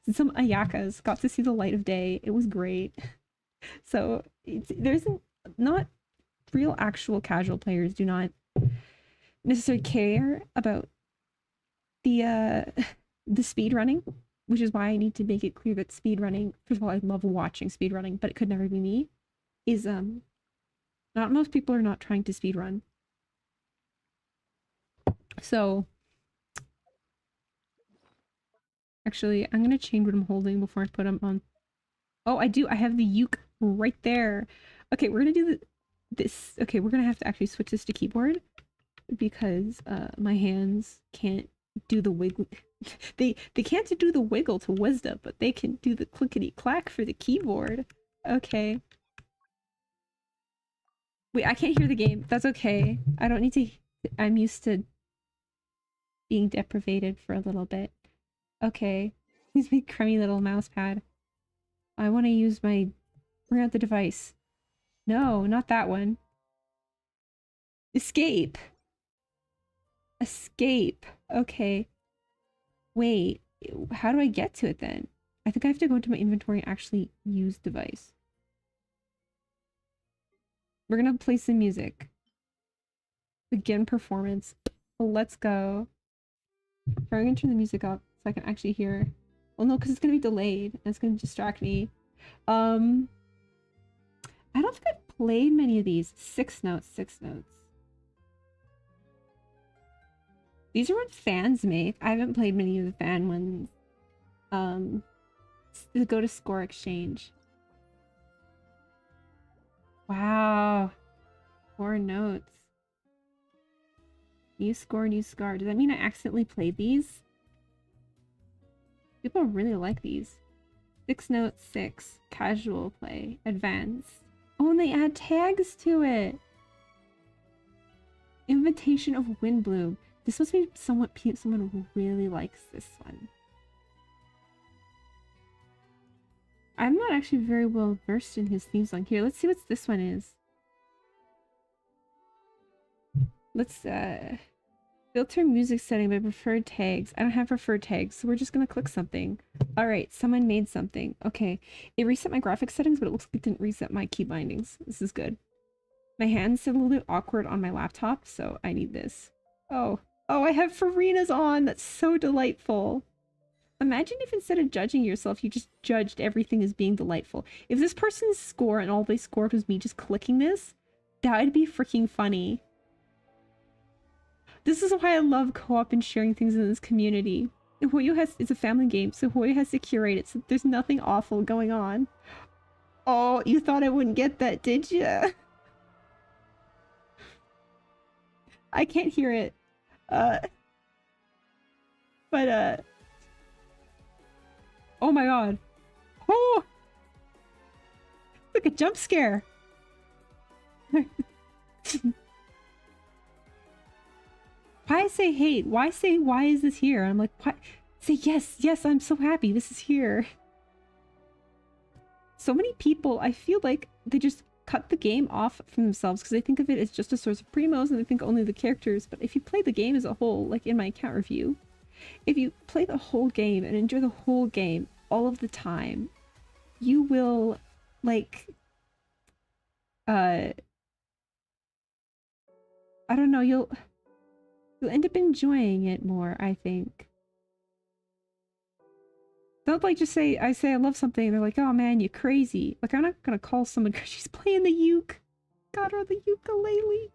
And some Ayakas got to see the light of day. It was great. So there's not real actual casual players do not necessarily care about the speed running, which is why I need to make it clear that speed running, first of all, I love watching speed running, but it could never be me, is not most people are not trying to speedrun. So, actually, I'm gonna change what I'm holding before I put them on. Oh, I do. I have the uke right there. Okay, we're gonna do this. Okay, we're gonna have to actually switch this to keyboard because my hands can't do the wiggle. they can't do the wiggle to wisdom, but they can do the clickety clack for the keyboard. Okay. Wait, I can't hear the game. That's okay. I don't need to... I'm used to being deprivated for a little bit. Okay. Use my crummy little mouse pad. I want to use my... Bring out the device. No, not that one. Escape. Escape. Okay. Wait. How do I get to it then? I think I have to go into my inventory and actually use device. We're gonna play some music. Begin performance. Let's go. I'm gonna turn the music up so I can actually hear. Well, no, because it's gonna be delayed and it's gonna distract me. I don't think I've played many of these. 6 notes, 6 notes. These are what fans make. I haven't played many of the fan ones. Go to score exchange. Wow. 4 notes. New score, new scar. Does that mean I accidentally played these? People really like these. 6 notes, 6. Casual play. Advanced. Oh, and they add tags to it! Invitation of Windbloom. This must be someone who really likes this one. I'm not actually very well versed in his theme song. Here, let's see what this one is. Let's filter music setting by preferred tags. I don't have preferred tags, so we're just gonna click something. Alright, someone made something. Okay. It reset my graphics settings, but it looks like it didn't reset my key bindings. This is good. My hands are a little bit awkward on my laptop, so I need this. Oh. Oh, I have Farina's on! That's so delightful! Imagine if instead of judging yourself, you just judged everything as being delightful. If this person's score and all they scored was me just clicking this, that would be freaking funny. This is why I love co-op and sharing things in this community. It's a family game, so Hoya has to curate it so there's nothing awful going on. Oh, you thought I wouldn't get that, did ya? I can't hear it. Uh, but oh my god. Oh, look, a jump scare. Why say hate? Why say why is this here? I'm like, what? Say yes, yes, I'm so happy this is here. So many people, I feel like they just cut the game off from themselves because they think of it as just a source of primos and they think only the characters. But if you play the game as a whole, like in my account review, if you play the whole game and enjoy the whole game all of the time, you will like I don't know, you'll end up enjoying it more, I think. Don't like just say I say I love something and they're like, oh man, you crazy. Like I'm not gonna call someone because she's playing the uke. Got her the ukulele.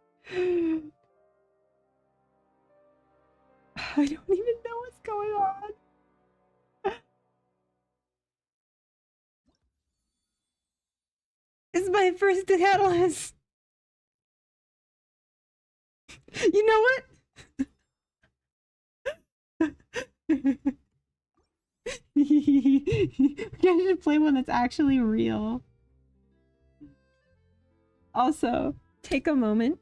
I don't even know what's going on. It's my first catalyst. You know what? You guys should play one that's actually real. Also, take a moment,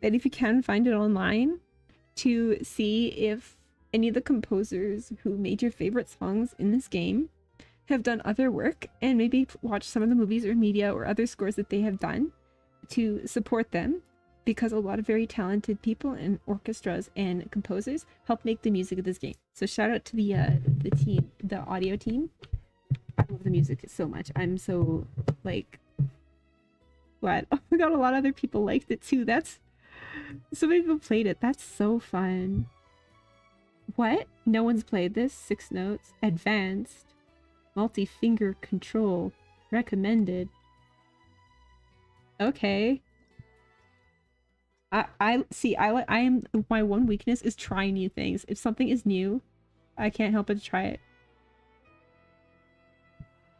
and if you can find it online, to see if any of the composers who made your favorite songs in this game have done other work, and maybe watch some of the movies or media or other scores that they have done to support them, because a lot of very talented people and orchestras and composers help make the music of this game. So shout out to the team, the audio team. I love the music so much. I'm so like glad. Oh my god, a lot of other people liked it too. That's so many people played it. That's so fun. What? No one's played this? 6 notes. Advanced. Multi-finger control. Recommended. Okay. I see, I am, my one weakness is trying new things. If something is new, I can't help but try it.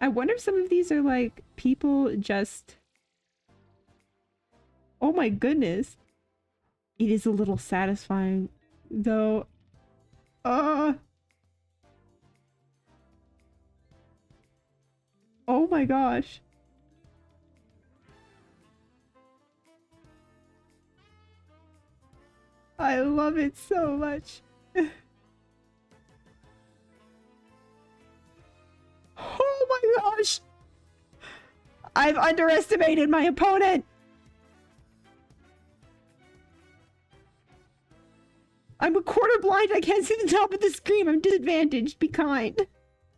I wonder if some of these are like people just... Oh my goodness. It is a little satisfying though. Oh my gosh. I love it so much. Oh my gosh! I've underestimated my opponent! I'm a quarter blind, I can't see the top of the screen, I'm disadvantaged, be kind.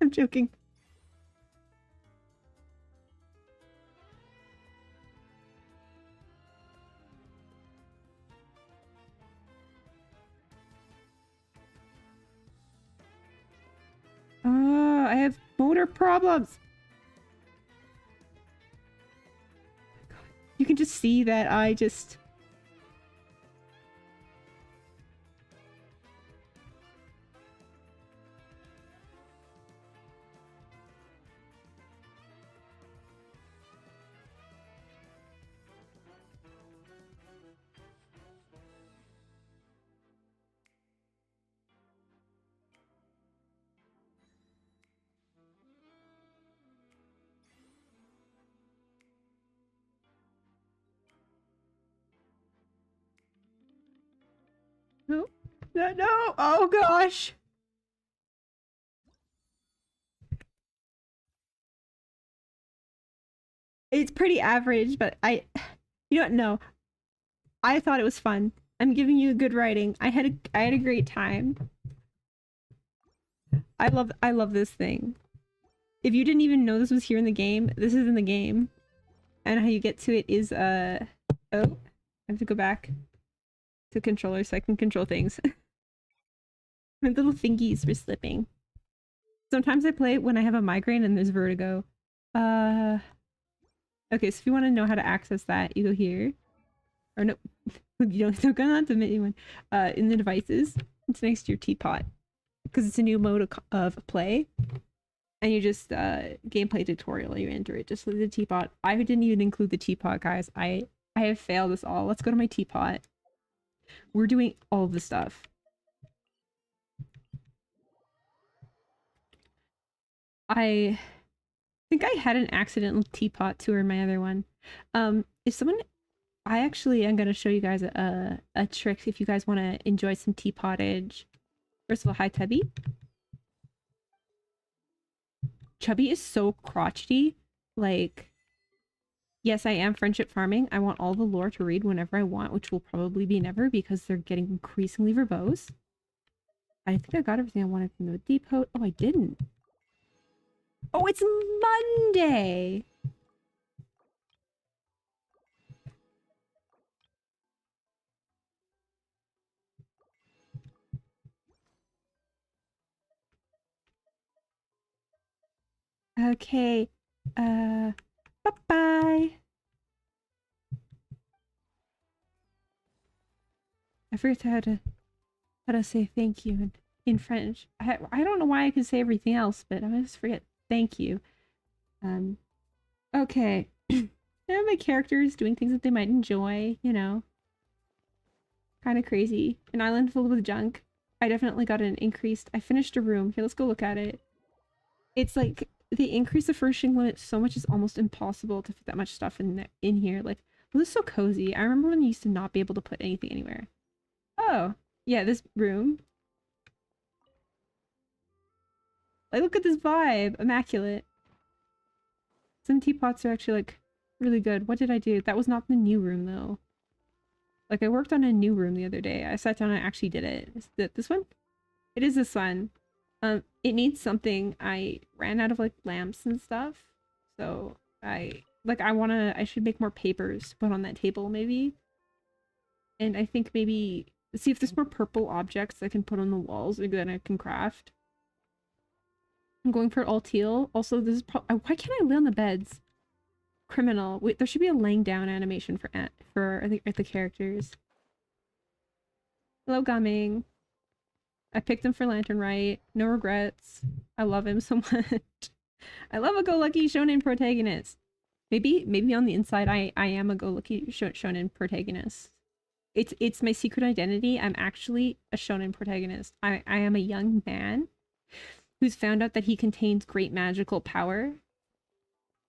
I'm joking. I have motor problems. You can just see that I just... No, no, no! Oh gosh! It's pretty average, but you don't know. I thought it was fun. I'm giving you a good writing. I had a great time. I love this thing. If you didn't even know this was here in the game, this is in the game. And how you get to it is oh, I have to go back to controller so I can control things. My little fingies were slipping. Sometimes I play it when I have a migraine and there's vertigo. Okay, so if you want to know how to access that, you go here. Or no, you don't go on to menu one. In the devices, it's next to your teapot. Because it's a new mode of play. And you just, gameplay tutorial, you enter it. Just leave the teapot. I didn't even include the teapot, guys. I have failed this all. Let's go to my teapot. We're doing all of the stuff. I think I had an accidental teapot tour in my other one. If someone, I actually am gonna show you guys a trick if you guys want to enjoy some teapottage. First of all, hi Tubby. Chubby is so crotchety. Like, yes, I am friendship farming. I want all the lore to read whenever I want, which will probably be never because they're getting increasingly verbose. I think I got everything I wanted from the depot. Oh, I didn't. Oh, it's Monday! Okay. Bye-bye! I forget how to say thank you in French. I don't know why I could say everything else, but I just forget thank you. Okay. Now my characters doing things that they might enjoy, you know. Kind of crazy. An island filled with junk. I definitely got an increased. I finished a room. Here, let's go look at it. It's like they increase the furnishing limit so much it's almost impossible to fit that much stuff in here. Like, this is so cozy. I remember when you used to not be able to put anything anywhere. Oh, yeah, this room. Like, look at this vibe. Immaculate. Some teapots are actually, like, really good. What did I do? That was not the new room, though. Like, I worked on a new room the other day. I sat down and I actually did it. Is it this one? It is this one. It needs something. I ran out of, like, lamps and stuff. So, I should make more papers to put on that table, maybe. And I think maybe, see if there's more purple objects I can put on the walls, maybe then I can craft. I'm going for all teal. Also, this is why can't I lay on the beds? Criminal. Wait, there should be a laying down animation for the characters. Hello, Gumming. I picked him for Lantern Right. No regrets. I love him so much. I love a go-lucky shonen protagonist. Maybe on the inside I am a go-lucky shonen protagonist. It's my secret identity. I'm actually a shonen protagonist. I am a young man who's found out that he contains great magical power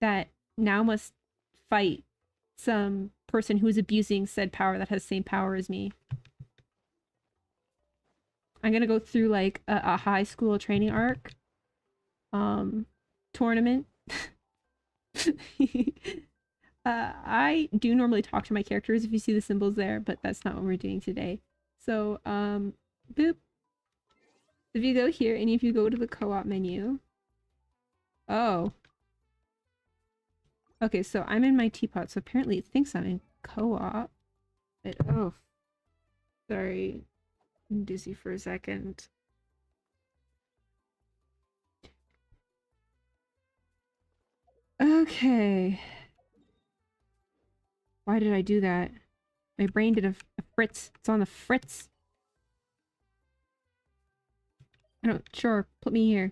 that now must fight some person who is abusing said power that has the same power as me. I'm gonna go through like a high school training arc. Tournament. I do normally talk to my characters if you see the symbols there, but that's not what we're doing today. So, boop. If you go here and if you go to the co-op menu. Oh. Okay, so I'm in my teapot, so apparently it thinks I'm in co-op. But oh. Sorry. I'm dizzy for a second. Okay. Why did I do that? My brain did a fritz. It's on the fritz. I don't. Sure, put me here.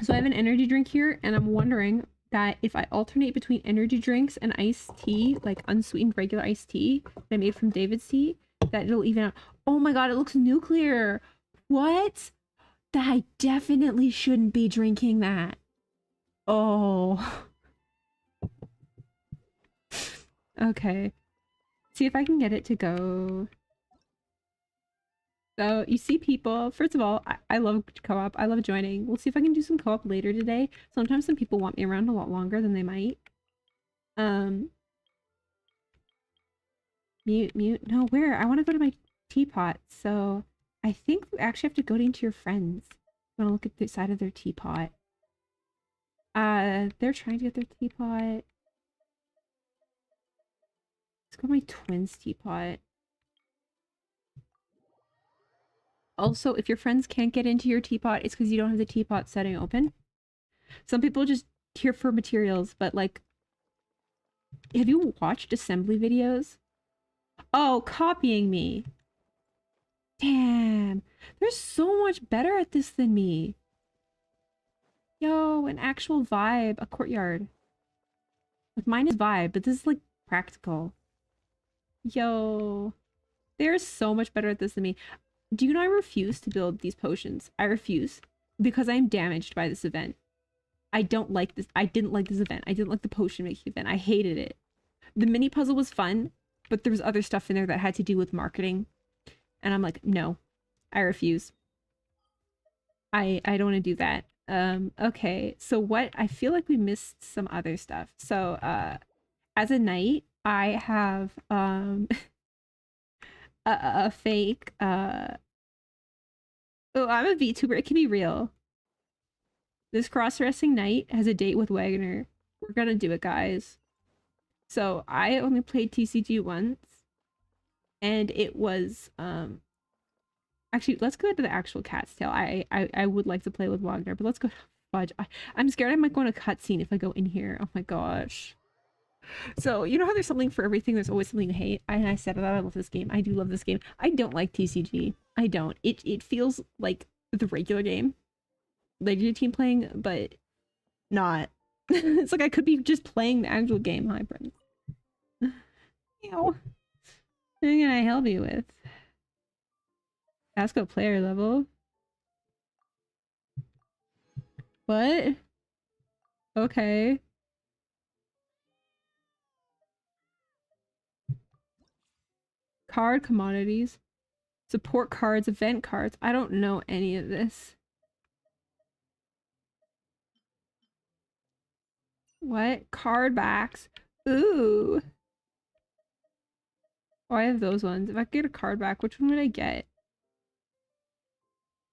So I have an energy drink here, and I'm wondering that if I alternate between energy drinks and iced tea, like unsweetened regular iced tea that I made from David's tea, that it'll even out. Oh my god, it looks nuclear! What? That I definitely shouldn't be drinking that. Oh. Okay. See if I can get it to go. So you see people, first of all, I love co-op. I love joining. We'll see if I can do some co-op later today. Sometimes some people want me around a lot longer than they might. Mute. No, where? I want to go to my teapot. So I think we actually have to go into your friends. I want to look at the side of their teapot. They're trying to get their teapot. Let's go to my twins' teapot. Also, if your friends can't get into your teapot, it's because you don't have the teapot setting open. Some people just here for materials, but like, have you watched assembly videos? Oh, copying me. Damn. They're so much better at this than me. Yo, an actual vibe, a courtyard. Like, mine is vibe, but this is like Practical. Yo. They're so much better at this than me. Do you know I refuse to build these potions? I refuse. Because I'm damaged by this event. I don't like this. I didn't like this event. I didn't like the potion making event. I hated it. The mini puzzle was fun, but there was other stuff in there that had to do with marketing. And I'm like, no, I refuse. I don't want to do that. Okay. So what I feel like we missed some other stuff. So as a knight, I have a fake oh, I'm a VTuber. It can be real. This cross-dressing knight has a date with Wagner. We're gonna do it, guys. So I only played TCG once, and it was actually, let's go to the actual Cat's Tail. I would like to play with Wagner, but let's go. Fudge. I'm scared I might go in a cutscene if I go in here. Oh my gosh. So you know how there's something for everything. There's always something to hate. I said that I love this game. I do love this game. I don't like TCG. I don't. It feels like the regular game, Legacy Team playing, but not. It's like I could be just playing the actual game. Hi, friends. Ew. What can I help you with? Ask a player level. What? Okay. Card commodities. Support cards, event cards. I don't know any of this. What? Card backs. Ooh. Oh, I have those ones. If I could get a card back, which one would I get?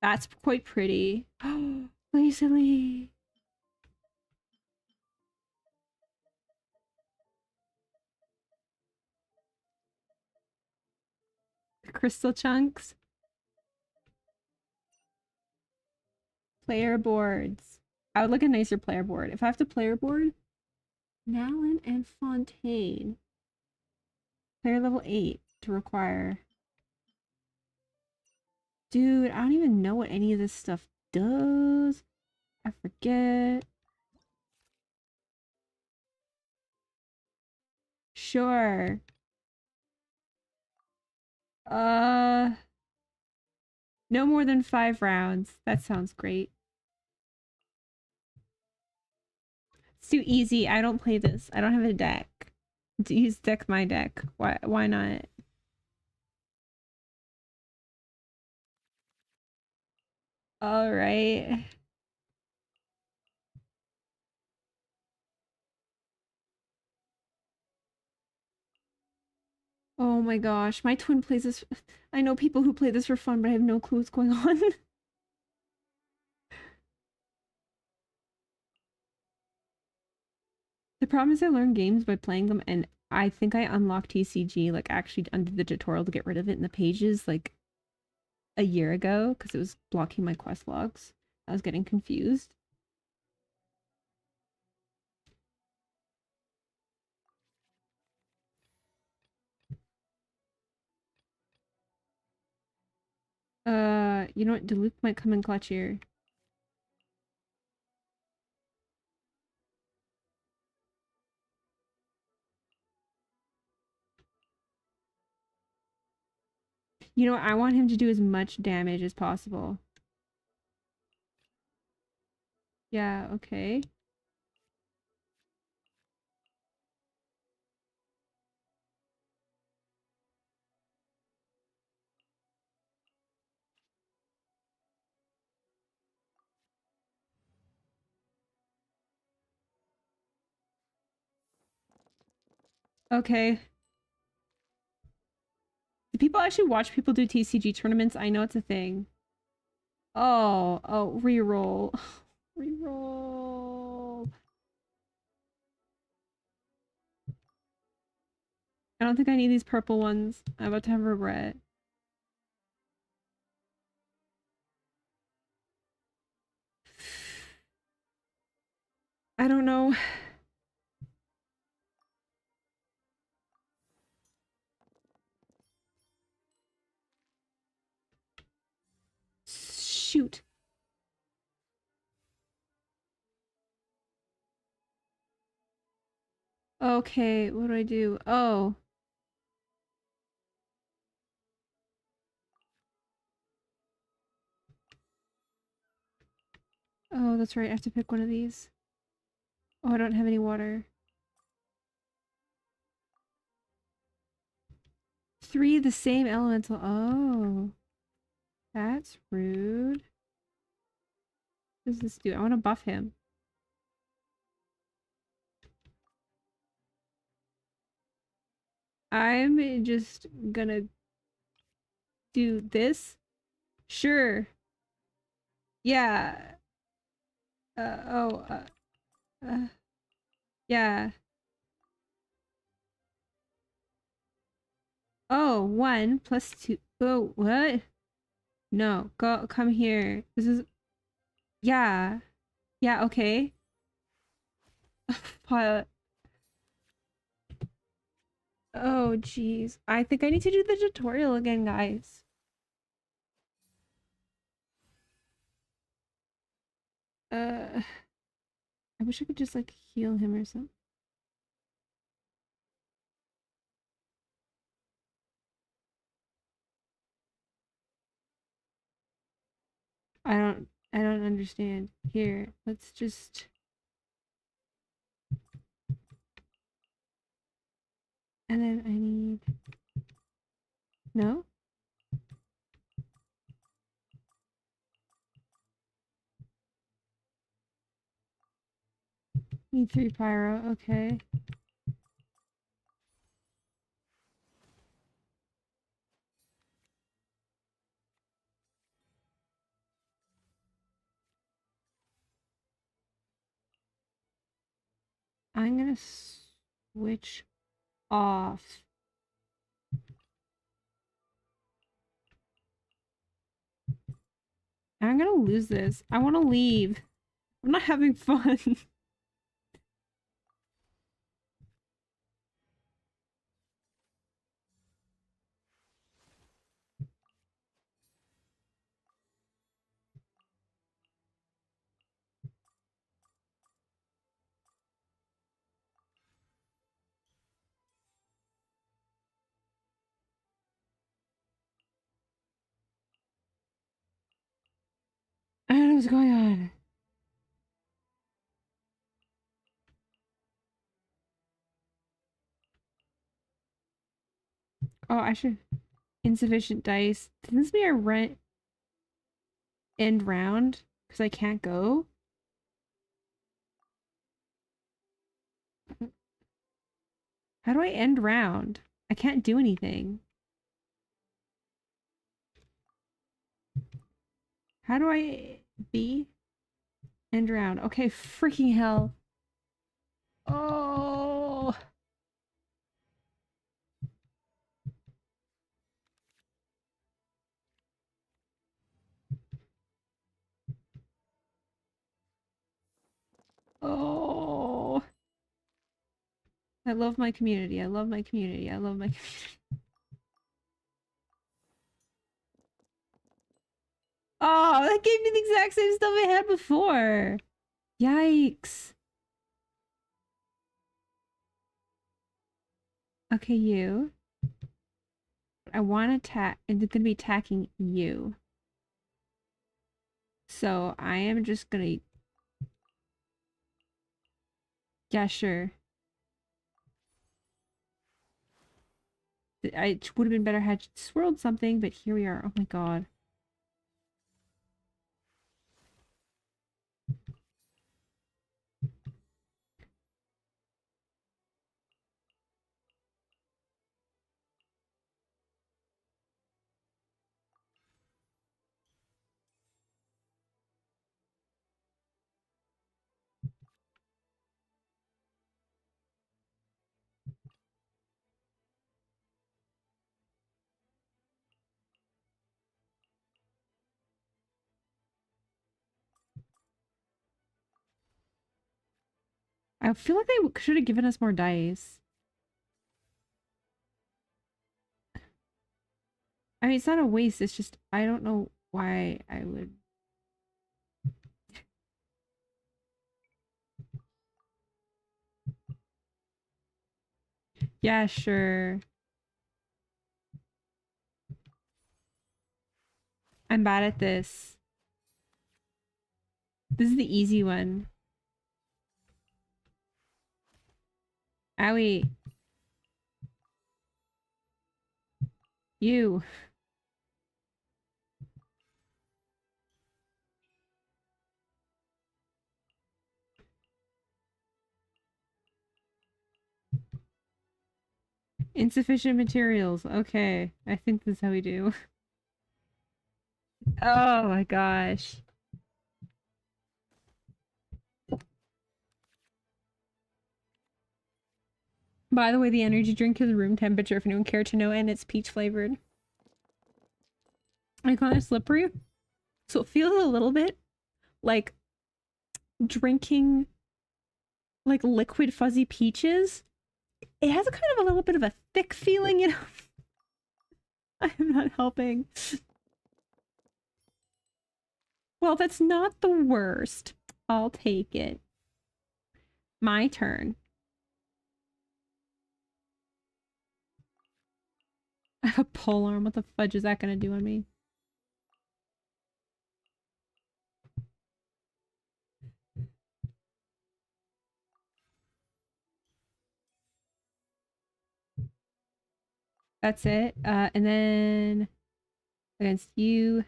That's quite pretty. Oh, lazily. Crystal chunks. Player boards. I would like a nicer player board. If I have to player board, Nalin and Fontaine. Player level 8 to require. Dude, I don't even know what any of this stuff does. I forget. Sure. Uh, no more than 5 rounds. That sounds great. It's too easy. I don't play this. I don't have a deck. Use deck my deck. Why not? All right. Oh my gosh, my twin plays this. I know people who play this for fun, but I have no clue what's going on. The problem is I learn games by playing them, and I think I unlocked TCG like actually under the tutorial to get rid of it in the pages like a year ago because it was blocking my quest logs. I was getting confused. You know what? Duluth might come in clutch here. You know what? I want him to do as much damage as possible. Yeah, okay. Okay. Do people actually watch people do TCG tournaments? I know it's a thing. Oh, reroll. Reroll. I don't think I need these purple ones. I'm about to have regret. I don't know. Shoot. Okay, what do I do? Oh. Oh, that's right. I have to pick one of these. Oh, I don't have any water. 3 the same elemental. Oh. That's rude. What does this do? I want to buff him. I'm just gonna do this. Sure. Yeah. Oh. Uh, yeah. Oh, 1 plus 2. Oh, what? No. Come here. This is. Yeah. Yeah, okay. Pilot. Oh, jeez. I think I need to do the tutorial again, guys. I wish I could just, like, heal him or something. I don't understand. Here, let's just... And then I need... No? Need 3 pyro, okay. I'm gonna switch off. I'm gonna lose this. I wanna leave. I'm not having fun. I don't know what's going on. Oh, I should... Insufficient dice. Didn't this be our rent end round? Because I can't go? How do I end round? I can't do anything. How do I be end round? Okay, freaking hell. Oh. Oh. I love my community. I love my community. I love my community. Oh, that gave me the exact same stuff I had before. Yikes. Okay, you. I want to attack, and it's gonna be attacking you. So I am just gonna... Yeah, sure. It would have been better had you swirled something, but here we are. Oh my god. I feel like they should have given us more dice. I mean, it's not a waste, it's just I don't know why I would... Yeah, sure. I'm bad at this. This is the easy one. Owie. You. Insufficient materials. Okay. I think this is how we do. Oh my gosh. By the way, the energy drink is room temperature if anyone cared to know, and it's peach flavored. I call it slippery. So it feels a little bit like drinking like liquid fuzzy peaches. It has a kind of a little bit of a thick feeling, you know? I am not helping. Well, that's not the worst. I'll take it. My turn. I have a pole arm. What the fudge is that gonna do on me? That's it. And then against you.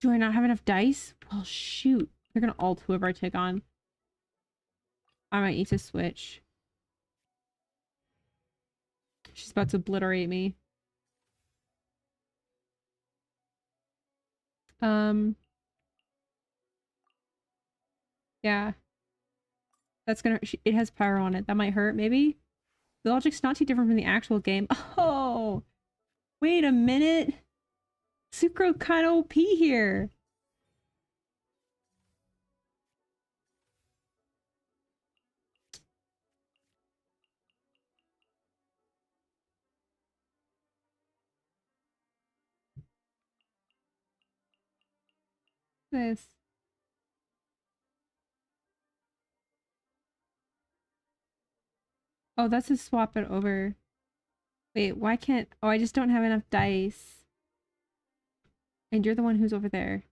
Do I not have enough dice? Well, shoot. They're gonna ult whoever I take on. I might need to switch. She's about to obliterate me. Yeah. That's gonna- it has power on it. That might hurt, maybe? The logic's not too different from the actual game. Oh! Wait a minute! Sucro kinda OP here! This. Oh, that's to swap it over. Wait, why can't- oh, I just don't have enough dice. And you're the one who's over there.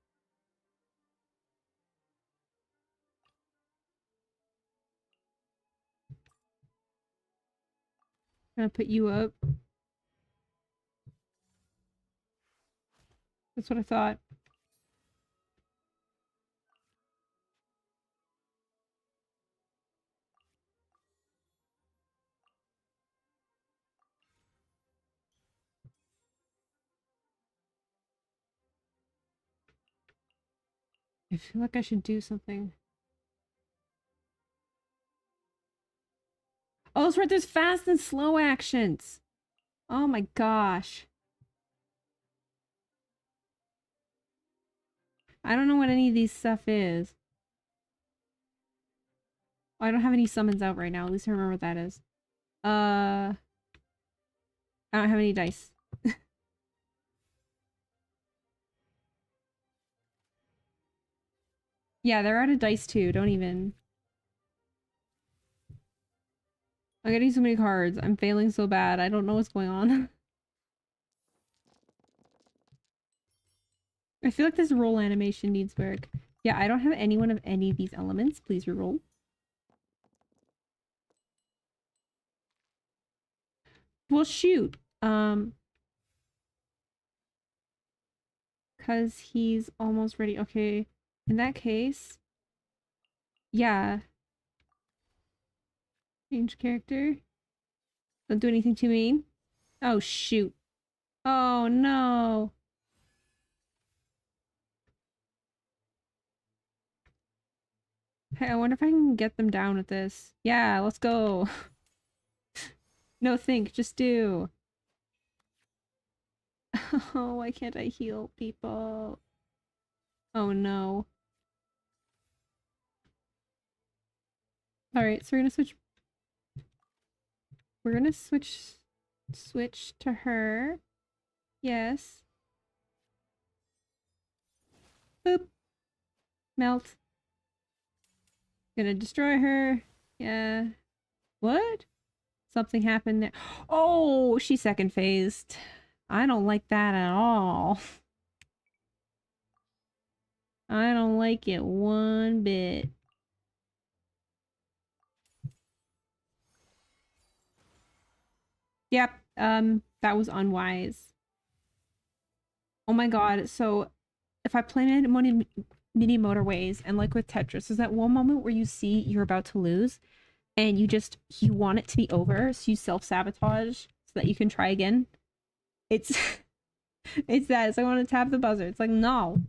I'm gonna put you up. That's what I thought. I feel like I should do something. Oh, that's right, there's fast and slow actions! Oh my gosh. I don't know what any of these stuff is. Oh, I don't have any summons out right now. At least I remember what that is. I don't have any dice. Yeah, they're out of dice too. Don't even. I'm getting so many cards. I'm failing so bad. I don't know what's going on. I feel like this roll animation needs work. Yeah, I don't have anyone of any of these elements. Please reroll. Well, shoot. Because he's almost ready. Okay. In that case, yeah. Change character. Don't do anything too mean. Oh, shoot. Oh, no. Hey, I wonder if I can get them down with this. Yeah, let's go. No think, just do. Oh, why can't I heal people? Oh no. Alright, so we're gonna switch to her. Yes. Boop. Melt. Gonna destroy her. Yeah. What? Something happened there. Oh, she second phased. I don't like that at all. I don't like it one bit. Yep, that was unwise. Oh my god, so if I play mini motorways and like with Tetris, is that one moment where you see you're about to lose and you want it to be over, so you self-sabotage so that you can try again? It's it's that. It's like I want to tap the buzzer. It's like no.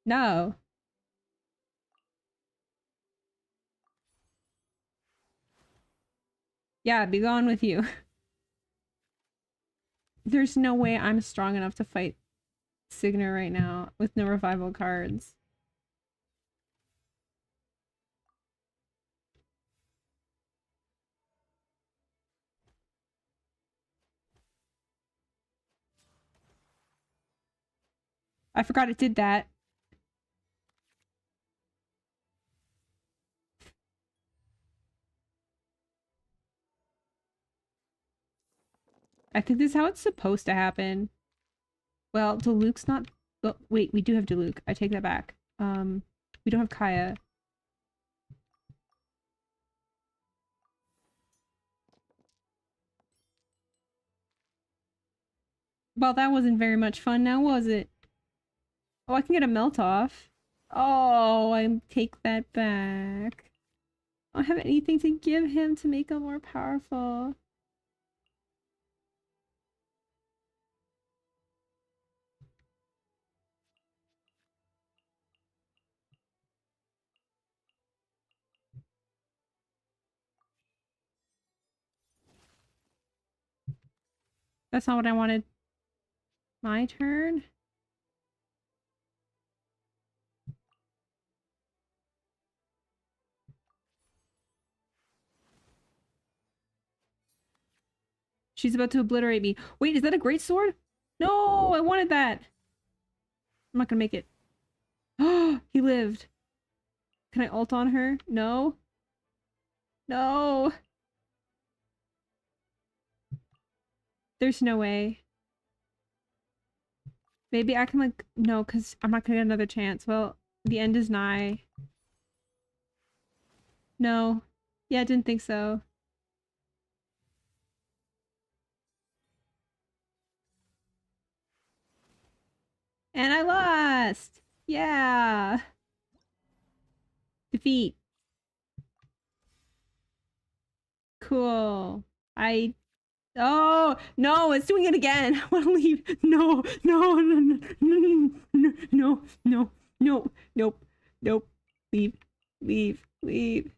No. Yeah, be gone with you. There's no way I'm strong enough to fight Signer right now with no revival cards. I forgot it did that. I think this is how it's supposed to happen. Well, Diluc's not... Oh, wait, we do have Diluc. I take that back. We don't have Kaya. Well, that wasn't very much fun now, was it? Oh, I can get a melt off. Oh, I take that back. I don't have anything to give him to make him more powerful. That's not what I wanted. My turn? She's about to obliterate me. Wait, is that a great sword? No, I wanted that. I'm not gonna make it. Oh, he lived. Can I ult on her? No. No. There's no way. Maybe I can like, no, because I'm not gonna get another chance. Well, the end is nigh. No. Yeah, I didn't think so. And I lost! Yeah! Defeat. Cool. I... Oh! No! It's doing it again! I wanna leave! No! No! No! No! No! No! No! No! Nope! Nope! Leave. Leave. Leave.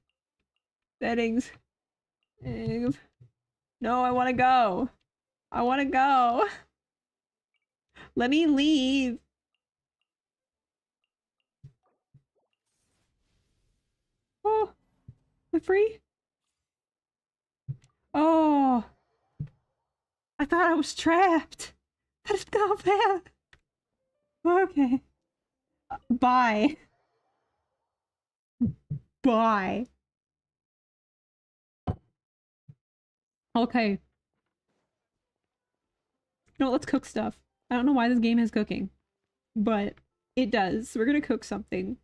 Settings. No, I wanna go! I wanna go! Let me leave! Oh! I'm free? Oh! I thought I was trapped! That is so bad! Okay. Bye. Bye. Okay. No, let's cook stuff. I don't know why this game has cooking, but it does. So we're gonna cook something.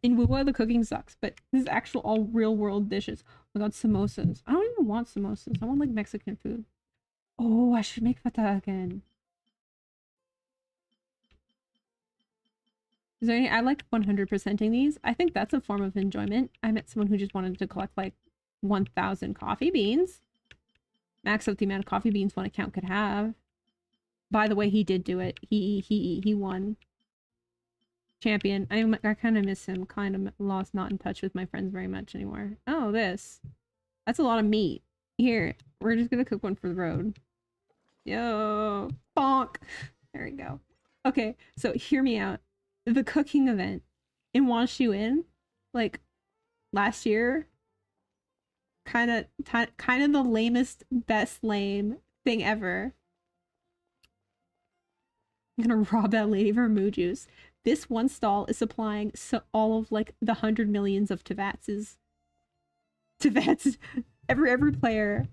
In Wuwa, the cooking sucks, but this is actual all real world dishes. Oh my god, samosas. I don't even want samosas. I want like Mexican food. Oh, I should make feta again. Is there any? I like 100%ing these. I think that's a form of enjoyment. I met someone who just wanted to collect like 1,000 coffee beans. Max out the amount of coffee beans one account could have. By the way, he did do it. He won. Champion. I kind of miss him. Kind of lost not in touch with my friends very much anymore. Oh, this. That's a lot of meat. Here, we're just gonna cook one for the road. Yo, bonk. There we go. Okay, so hear me out. The cooking event in Wanshu, like last year, kind of the lamest, best lame thing ever. I'm gonna rob that lady of her moo juice. This one stall is supplying all of like the 100 millions of Tevats, every player.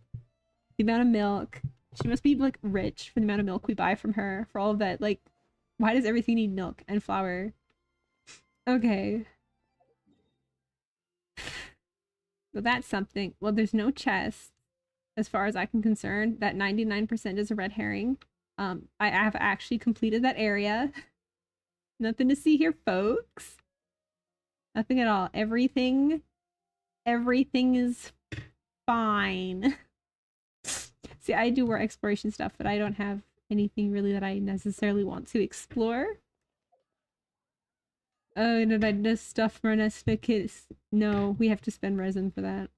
The amount of milk. She must be like rich for the amount of milk we buy from her. For all of that, like, why does everything need milk and flour? Okay. So that's something. Well, there's no chest, as far as I can concern. That 99% is a red herring. I have actually completed that area. Nothing to see here, folks. Nothing at all. Everything is fine. See, I do more exploration stuff, but I don't have anything really that I necessarily want to explore. Oh, did I just stuff for an kiss? No, we have to spend resin for that.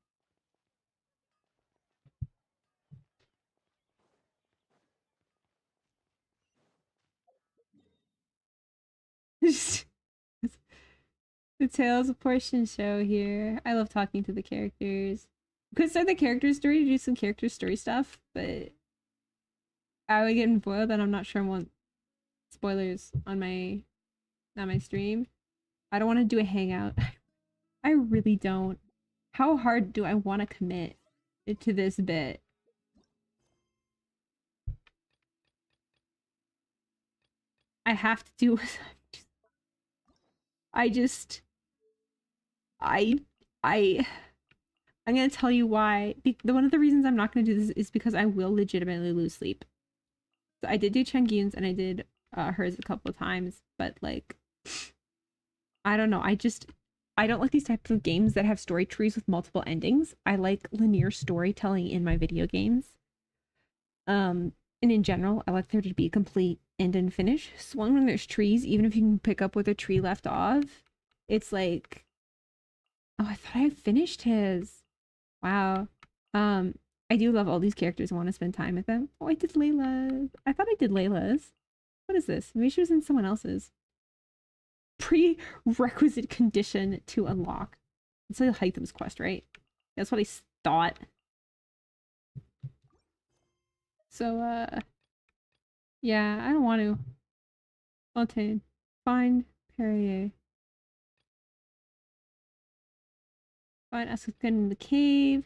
The Tales of Portion show here. I love talking to the characters. Could start the character story to do some character story stuff, but I would get spoiled and I'm not sure I want spoilers on my stream. I don't want to do a hangout. I really don't. How hard do I want to commit to this bit? I have to do I just I I I'm gonna tell you why. One of the reasons I'm not gonna do this is because I will legitimately lose sleep. So I did do Changyun's and I did hers a couple of times, but like I don't know. I don't like these types of games that have story trees with multiple endings. I like linear storytelling in my video games. And in general, I like there to be a complete end and finish. So when there's trees, even if you can pick up where the tree left off, it's like, oh, I thought I had finished his. Wow. I do love all these characters. I want to spend time with them. Oh, I did Layla's. I thought I did Layla's. What is this? Maybe she was in someone else's. Prerequisite condition to unlock. It's like a Hytham's quest, right? That's what I thought. So, yeah, I don't want to. Fontaine. Find Perrier. Find Eskin in the cave.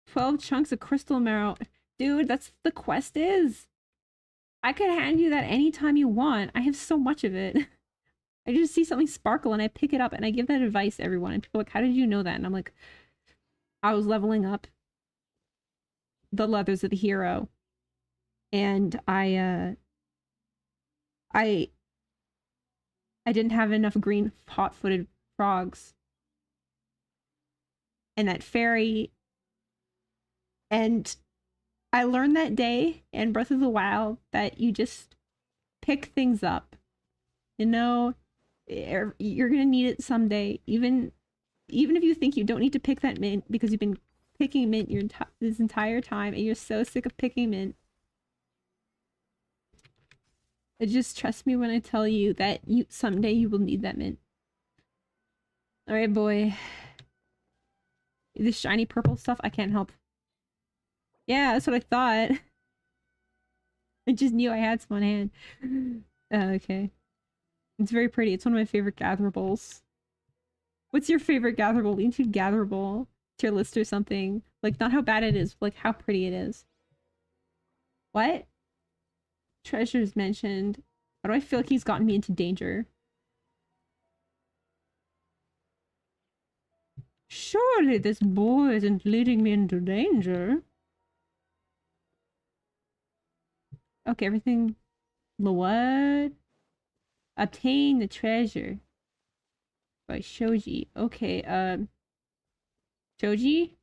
12 chunks of crystal marrow. Dude, that's the quest is. I could hand you that anytime you want. I have so much of it. I just see something sparkle and I pick it up and I give that advice to everyone. And people are like, how did you know that? And I'm like, I was leveling up the leathers of the hero. And I didn't have enough green hot-footed frogs. And that fairy. And I learned that day in Breath of the Wild that you just pick things up. You know, you're gonna need it someday. Even if you think you don't need to pick that mint because you've been picking mint this entire time and you're so sick of picking mint. Just trust me when I tell you that someday you will need that mint. Alright, boy. This shiny purple stuff, I can't help. Yeah, that's what I thought. I just knew I had some on hand. Okay. It's very pretty. It's one of my favorite gatherables. What's your favorite gatherable? You should gatherable to your list or something. Like, not how bad it is, but like how pretty it is. What? Treasures mentioned. How do I feel like he's gotten me into danger? Surely this boy isn't leading me into danger. Okay, everything. The what? Obtain the treasure. By Shoji. Okay, Shoji?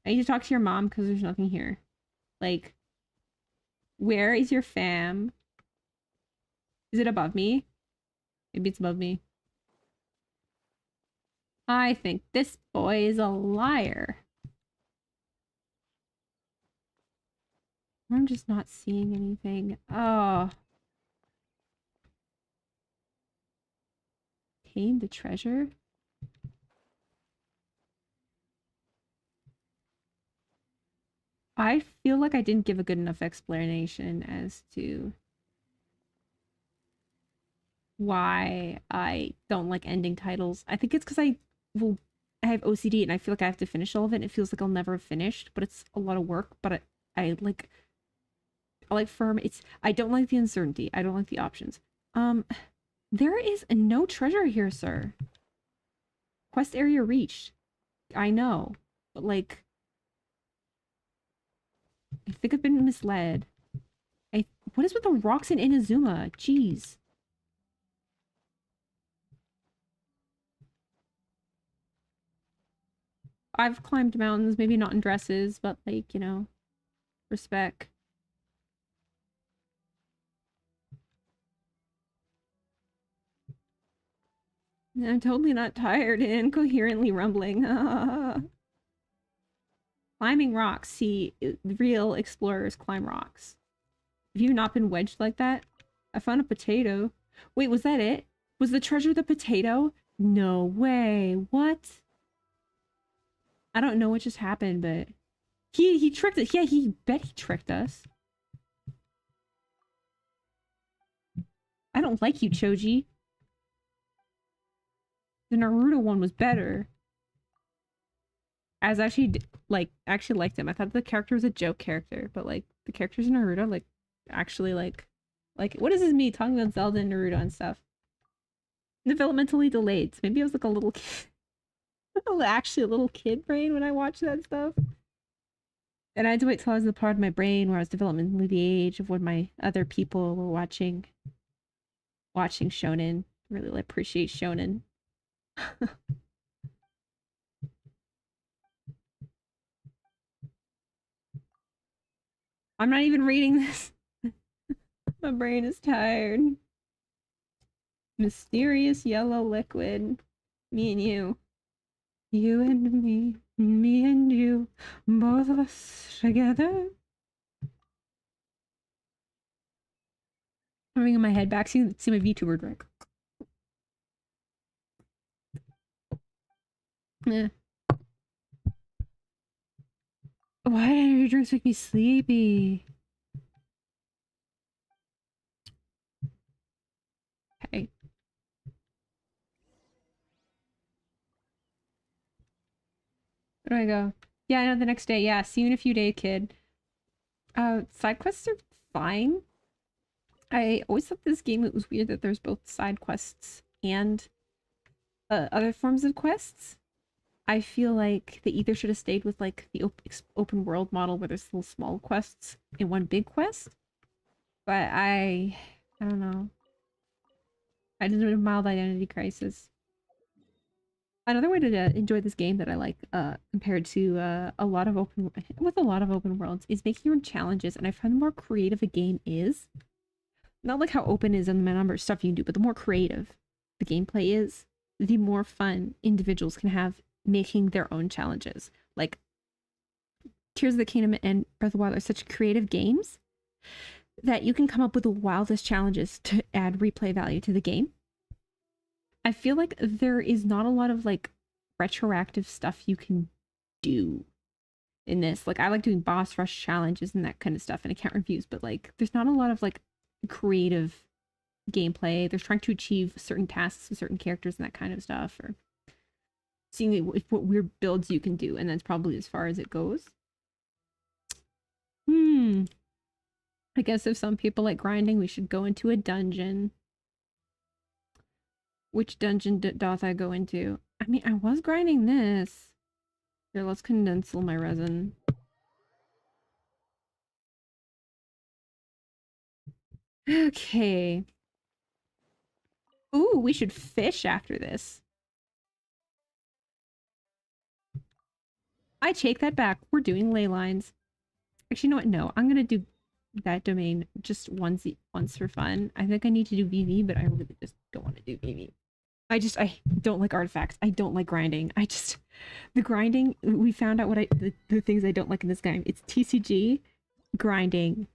I need to talk to your mom because there's nothing here. Like, where is your fam? Is it above me? Maybe it's above me. I think this boy is a liar. I'm just not seeing anything. Oh, tame the treasure? I feel like I didn't give a good enough explanation as to why I don't like ending titles. I think it's because well, I have OCD and I feel like I have to finish all of it. And it feels like I'll never have finished, but it's a lot of work. But I like firm. I don't like the uncertainty. I don't like the options. Um, there is no treasure here, sir. Quest area reached. I know, but like, I think I've been misled. What is with the rocks in Inazuma? Jeez. I've climbed mountains, maybe not in dresses, but like, respect. I'm totally not tired and incoherently rumbling. Climbing rocks. See, real explorers climb rocks. Have you not been wedged like that? I found a potato. Wait, was that it? Was the treasure the potato? No way. What? I don't know what just happened, but he tricked us. Yeah, he bet he tricked us. I don't like you, Choji. The Naruto one was better. I was actually actually liked him. I thought the character was a joke character, but like the characters in Naruto actually like what is this me talking about Zelda and Naruto and stuff? Developmentally delayed. So maybe I was like a little kid. Actually a little kid brain when I watched that stuff. And I had to wait till I was the part of my brain where I was developmentally the age of when my other people were watching shonen. Really appreciate shonen. I'm not even reading this. My brain is tired. Mysterious yellow liquid. Me and you. You and me and you, both of us together. I'm bringing my head back. See my VTuber drink. Yeah. Why do your drinks make me sleepy? Okay. Where do I go? Yeah, I know the next day. Yeah, see you in a few days, kid. Side quests are fine. I always thought this game it was weird that there's both side quests and other forms of quests. I feel like they either should have stayed with like the open world model where there's little small quests in one big quest. But I don't know. I did a mild identity crisis. Another way to enjoy this game that I like, compared to a lot of open worlds, is making your own challenges. And I find the more creative a game is, not like how open is and the number of stuff you can do, but the more creative the gameplay is, the more fun individuals can have making their own challenges. Like Tears of the Kingdom and Breath of the Wild are such creative games that you can come up with the wildest challenges to add replay value to the game. I feel like there is not a lot of like retroactive stuff you can do in this. Like I like doing boss rush challenges and that kind of stuff and account reviews, but like there's not a lot of like creative gameplay. They're trying to achieve certain tasks with certain characters and that kind of stuff, or seeing what weird builds you can do, and that's probably as far as it goes. I guess if some people like grinding, we should go into a dungeon. Which dungeon doth I go into? I mean, I was grinding this. Here, let's condense my resin. Okay. Ooh, we should fish after this. I take that back. We're doing ley lines. Actually, you know what? No, I'm gonna do that domain just once for fun. I think I need to do VV, but I really just don't want to do VV. I don't like artifacts. I don't like grinding. The grinding, we found out what the things I don't like in this game. It's TCG, grinding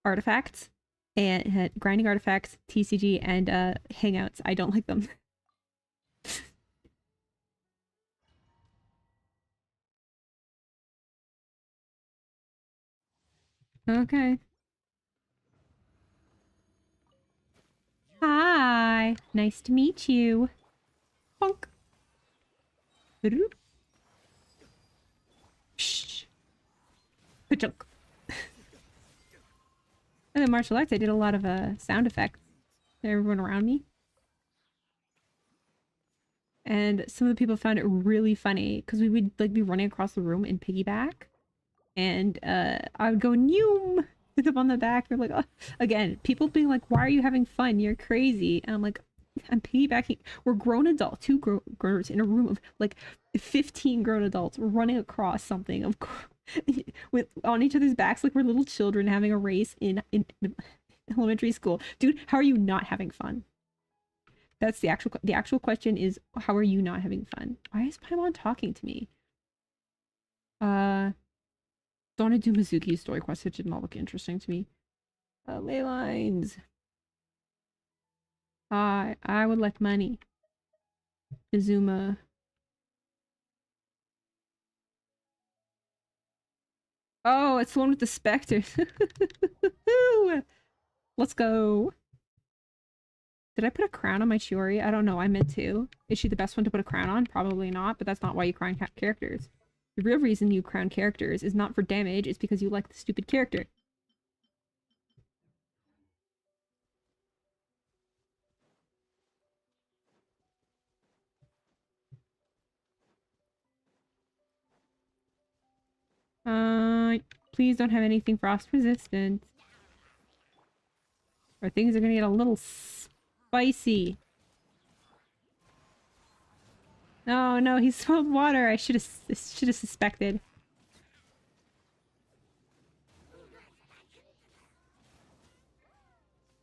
artifacts and grinding artifacts, TCG, and hangouts. I don't like them. Okay. Hi. Nice to meet you. Bonk. Shh. Ka-chunk. And then martial arts, I did a lot of sound effects to everyone around me. And some of the people found it really funny because we would like be running across the room in piggyback. And I would go noom with them on the back. They're like, oh. Again, people being like, why are you having fun? You're crazy. And I'm like, I'm piggybacking. We're grown adults, two grown-ups in a room of like 15 grown adults running across something of with on each other's backs like we're little children having a race in elementary school. Dude, how are you not having fun? That's the actual question is, how are you not having fun? Why is Paimon talking to me? Don't I do Mizuki's story quest? It did not look interesting to me. Ley lines. I would like money. Izuma. Oh, it's the one with the specter. Let's go. Did I put a crown on my Chiori? I don't know. I meant to. Is she the best one to put a crown on? Probably not, but that's not why you crown characters. The real reason you crown characters is not for damage, it's because you like the stupid character. Please don't have anything frost resistant. Or things are gonna get a little spicy. No, no, he spilled water. I should have suspected.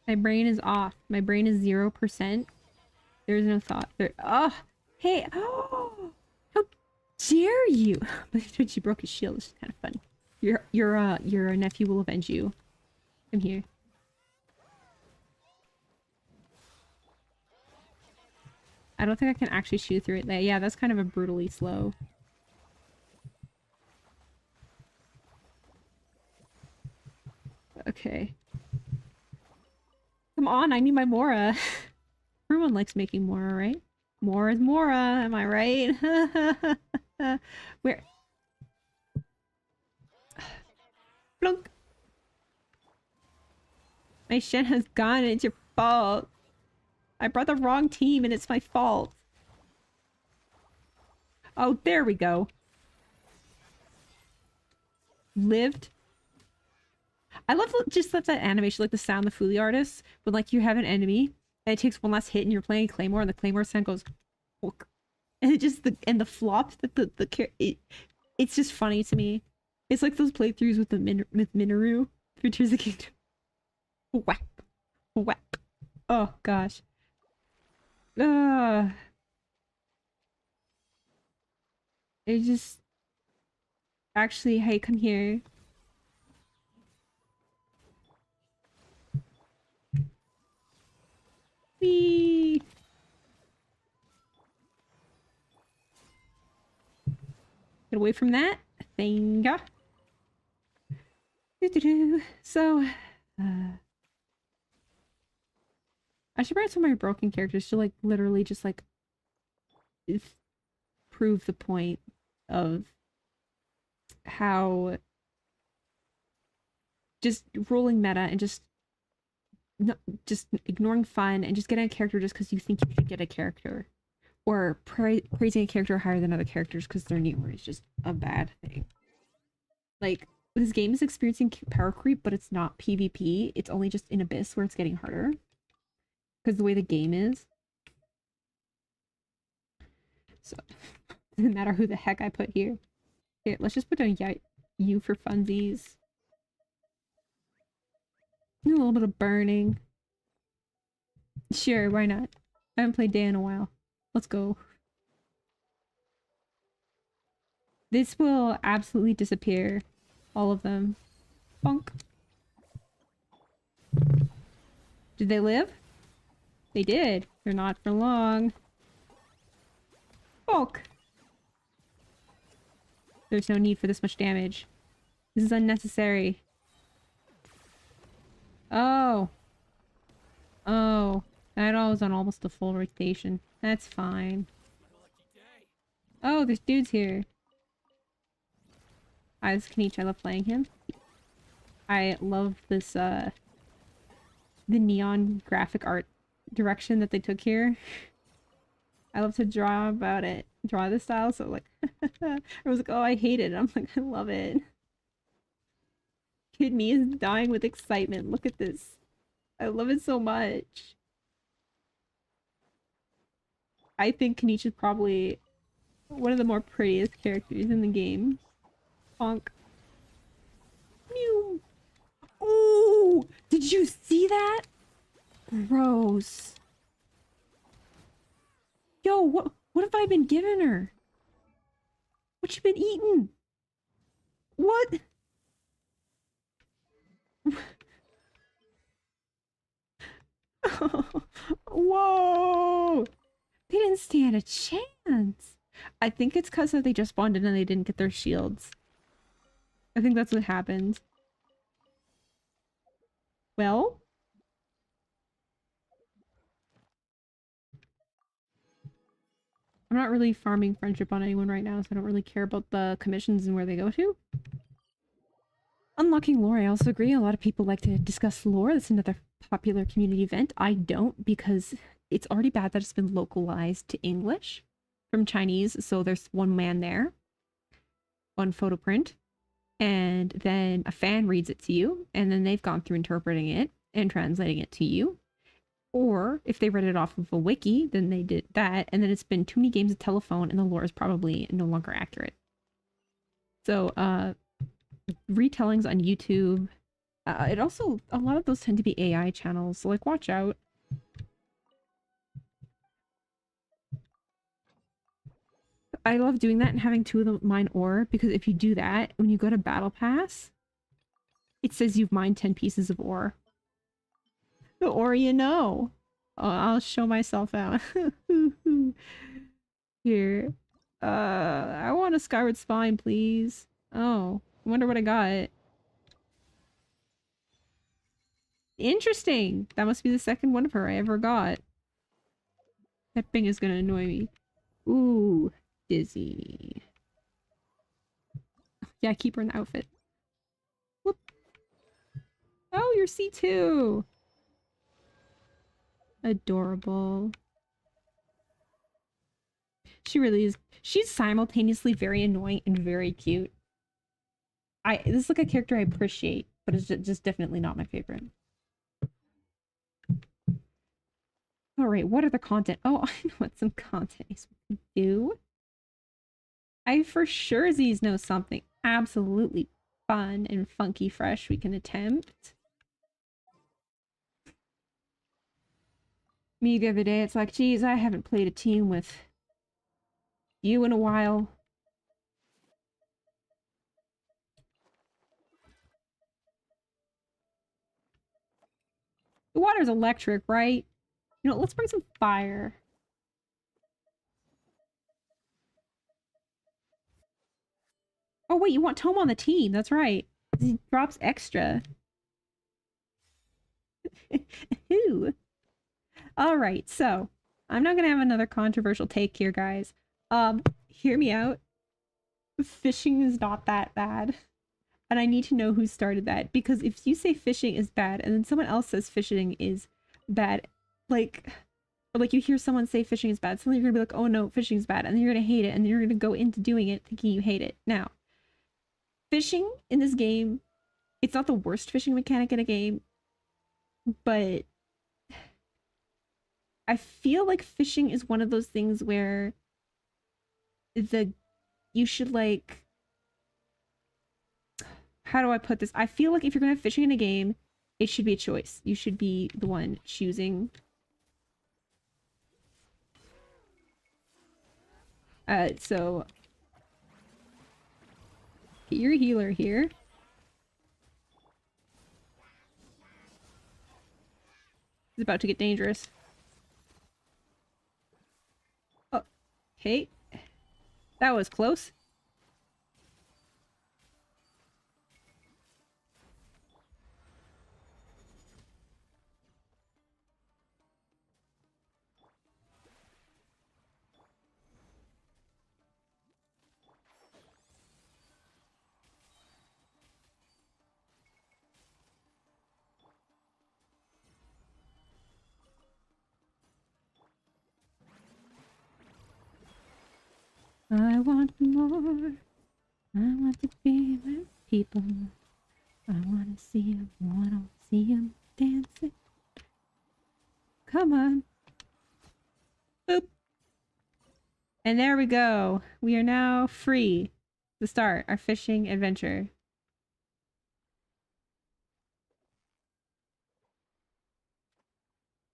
My brain is off. My brain is 0%. There's no thought. There. Oh, hey. Oh, how dare you? She broke his shield. It's kind of fun. Your nephew will avenge you. I'm here. I don't think I can actually shoot through it. Yeah, that's kind of a brutally slow. Okay. Come on, I need my Mora. Everyone likes making Mora, right? Mora is Mora, am I right? Where? Blunk. My Shen has gone and it's your fault. I brought the wrong team and it's my fault. Oh, there we go. Lived. I love just that animation, like the sound the Fooly artist, when like you have an enemy and it takes one last hit and you're playing Claymore and the Claymore sound goes Hook. And it just the flop that it's just funny to me. It's like those playthroughs with Minoru for Tears of the Kingdom. Whack. Whack. Oh gosh. Uh it just actually, hey, come here. Whee! Get away from that thing. So, I should write some of my broken characters to like literally just like prove the point of how just rolling meta and just ignoring fun and just getting a character just because you think you should get a character, or praising a character higher than other characters because they're newer is just a bad thing. Like, this game is experiencing power creep, but it's not PvP. It's only just in Abyss where it's getting harder because the way the game is. So, doesn't matter who the heck I put here. Here, let's just put down you for funsies. A little bit of burning. Sure, why not? I haven't played Day in a while. Let's go. This will absolutely disappear. All of them. Bonk. Did they live? They did. They're not for long. Bonk. There's no need for this much damage. This is unnecessary. Oh. Oh. That was on almost a full rotation. That's fine. Oh, there's dudes here. This is Kanichi. I love playing him. I love this, the neon graphic art direction that they took here. I love to draw this style, so like, I was like, oh, I hate it. I'm like, I love it. Kid me is dying with excitement. Look at this. I love it so much. I think Kanichi is probably one of the more prettiest characters in the game. Honk. Mew. Oh! Did you see that? Gross. Yo, what have I been giving her? What you been eating? What? Whoa! They didn't stand a chance. I think it's because they just spawned in and they didn't get their shields. I think that's what happened. Well? I'm not really farming friendship on anyone right now, so I don't really care about the commissions and where they go to. Unlocking lore, I also agree. A lot of people like to discuss lore. That's another popular community event. I don't, because it's already bad that it's been localized to English from Chinese, so there's one man there, one photo print, and then a fan reads it to you, and then they've gone through interpreting it and translating it to you. Or if they read it off of a wiki, then they did that, and then it's been too many games of telephone, and the lore is probably no longer accurate. So, retellings on YouTube. It also, a lot of those tend to be AI channels, so like, watch out. I love doing that and having two of the mine ore, because if you do that, when you go to Battle Pass, it says you've mined 10 pieces of ore. The ore you know. Oh, I'll show myself out. Here. I want a Skyward Spine, please. Oh, I wonder what I got. Interesting! That must be the second one of her I ever got. That thing is gonna annoy me. Ooh, Dizzy. Yeah, keep her in the outfit. Whoop. Oh, you're C2! Adorable. She really is. She's simultaneously very annoying and very cute. This is like a character I appreciate, but it's just definitely not my favorite. Alright, what are the content? Oh, I know what some content is we can do. I for sure know something absolutely fun and funky fresh we can attempt. Me the other day, it's like, geez, I haven't played a team with you in a while. The water's electric, right? You know, let's bring some fire. Oh wait, you want Tom on the team, that's right. He drops extra. Who? Alright, so I'm not gonna have another controversial take here, guys. Hear me out. Fishing is not that bad. And I need to know who started that, because if you say fishing is bad and then someone else says fishing is bad, like, or like you hear someone say fishing is bad, suddenly you're gonna be like, oh no, fishing is bad, and then you're gonna hate it, and then you're gonna go into doing it thinking you hate it. Now, fishing in this game, it's not the worst fishing mechanic in a game, but I feel like fishing is one of those things where you should, like, how do I put this? I feel like if you're gonna have fishing in a game, it should be a choice. You should be the one choosing. So get your healer here. It's about to get dangerous. Oh, okay. That was close. I want more. I want to be with people. I want to see them. I want to see them dancing. Come on. Boop. And there we go. We are now free to start our fishing adventure.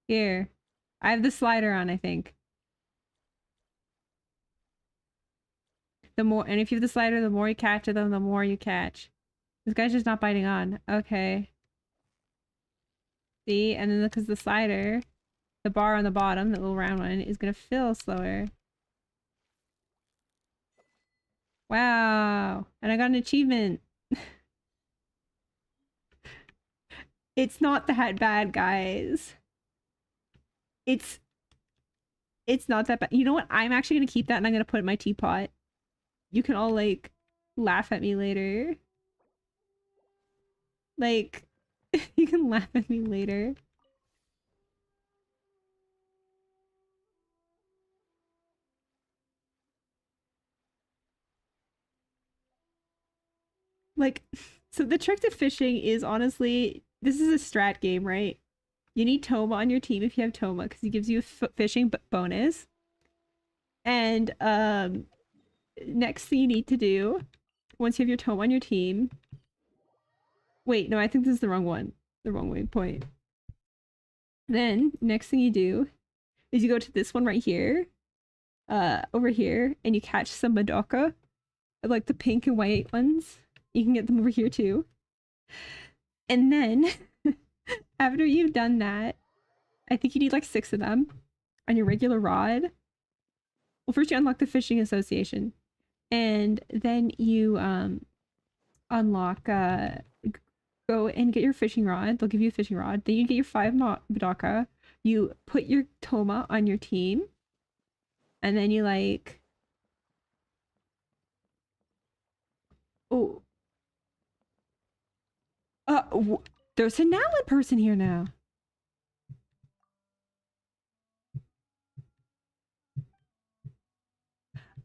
Here. I have the slider on, I think. The more, and if you have the slider, the more you catch of them, the more you catch. This guy's just not biting on. Okay. See? And then because the slider, the bar on the bottom, the little round one, is gonna fill slower. Wow. And I got an achievement. It's not that bad, guys. It's not that bad. You know what? I'm actually gonna keep that and I'm gonna put it in my teapot. You can all like laugh at me later. Like you can laugh at me later. Like so the trick to fishing is honestly this is a strat game, right? You need Toma on your team if you have Toma because he gives you a fishing bonus. And next thing you need to do once you have your Toma on your team. Wait, no, I think this is the wrong one. The wrong waypoint. Then next thing you do is you go to this one right here. Over here, and you catch some Madoka. Like the pink and white ones. You can get them over here too. And then after you've done that, I think you need like 6 of them on your regular rod. Well, first you unlock the fishing association. And then you unlock go and get your fishing rod. They'll give you a fishing rod. Then you get your 5 Madoka. You put your Toma on your team. And then you like oh there's a Nowlin person here now.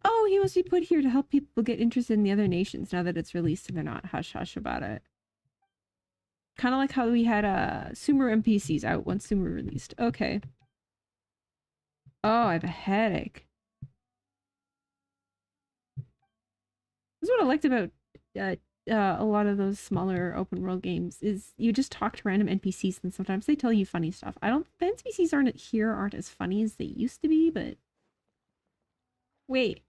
Oh, he must be put here to help people get interested in the other nations now that it's released and they're not hush hush about it. Kind of like how we had Sumer NPCs out once Sumer released. Okay. Oh, I have a headache. This is what I liked about a lot of those smaller open world games is you just talk to random NPCs and sometimes they tell you funny stuff. The NPCs aren't as funny as they used to be, but wait.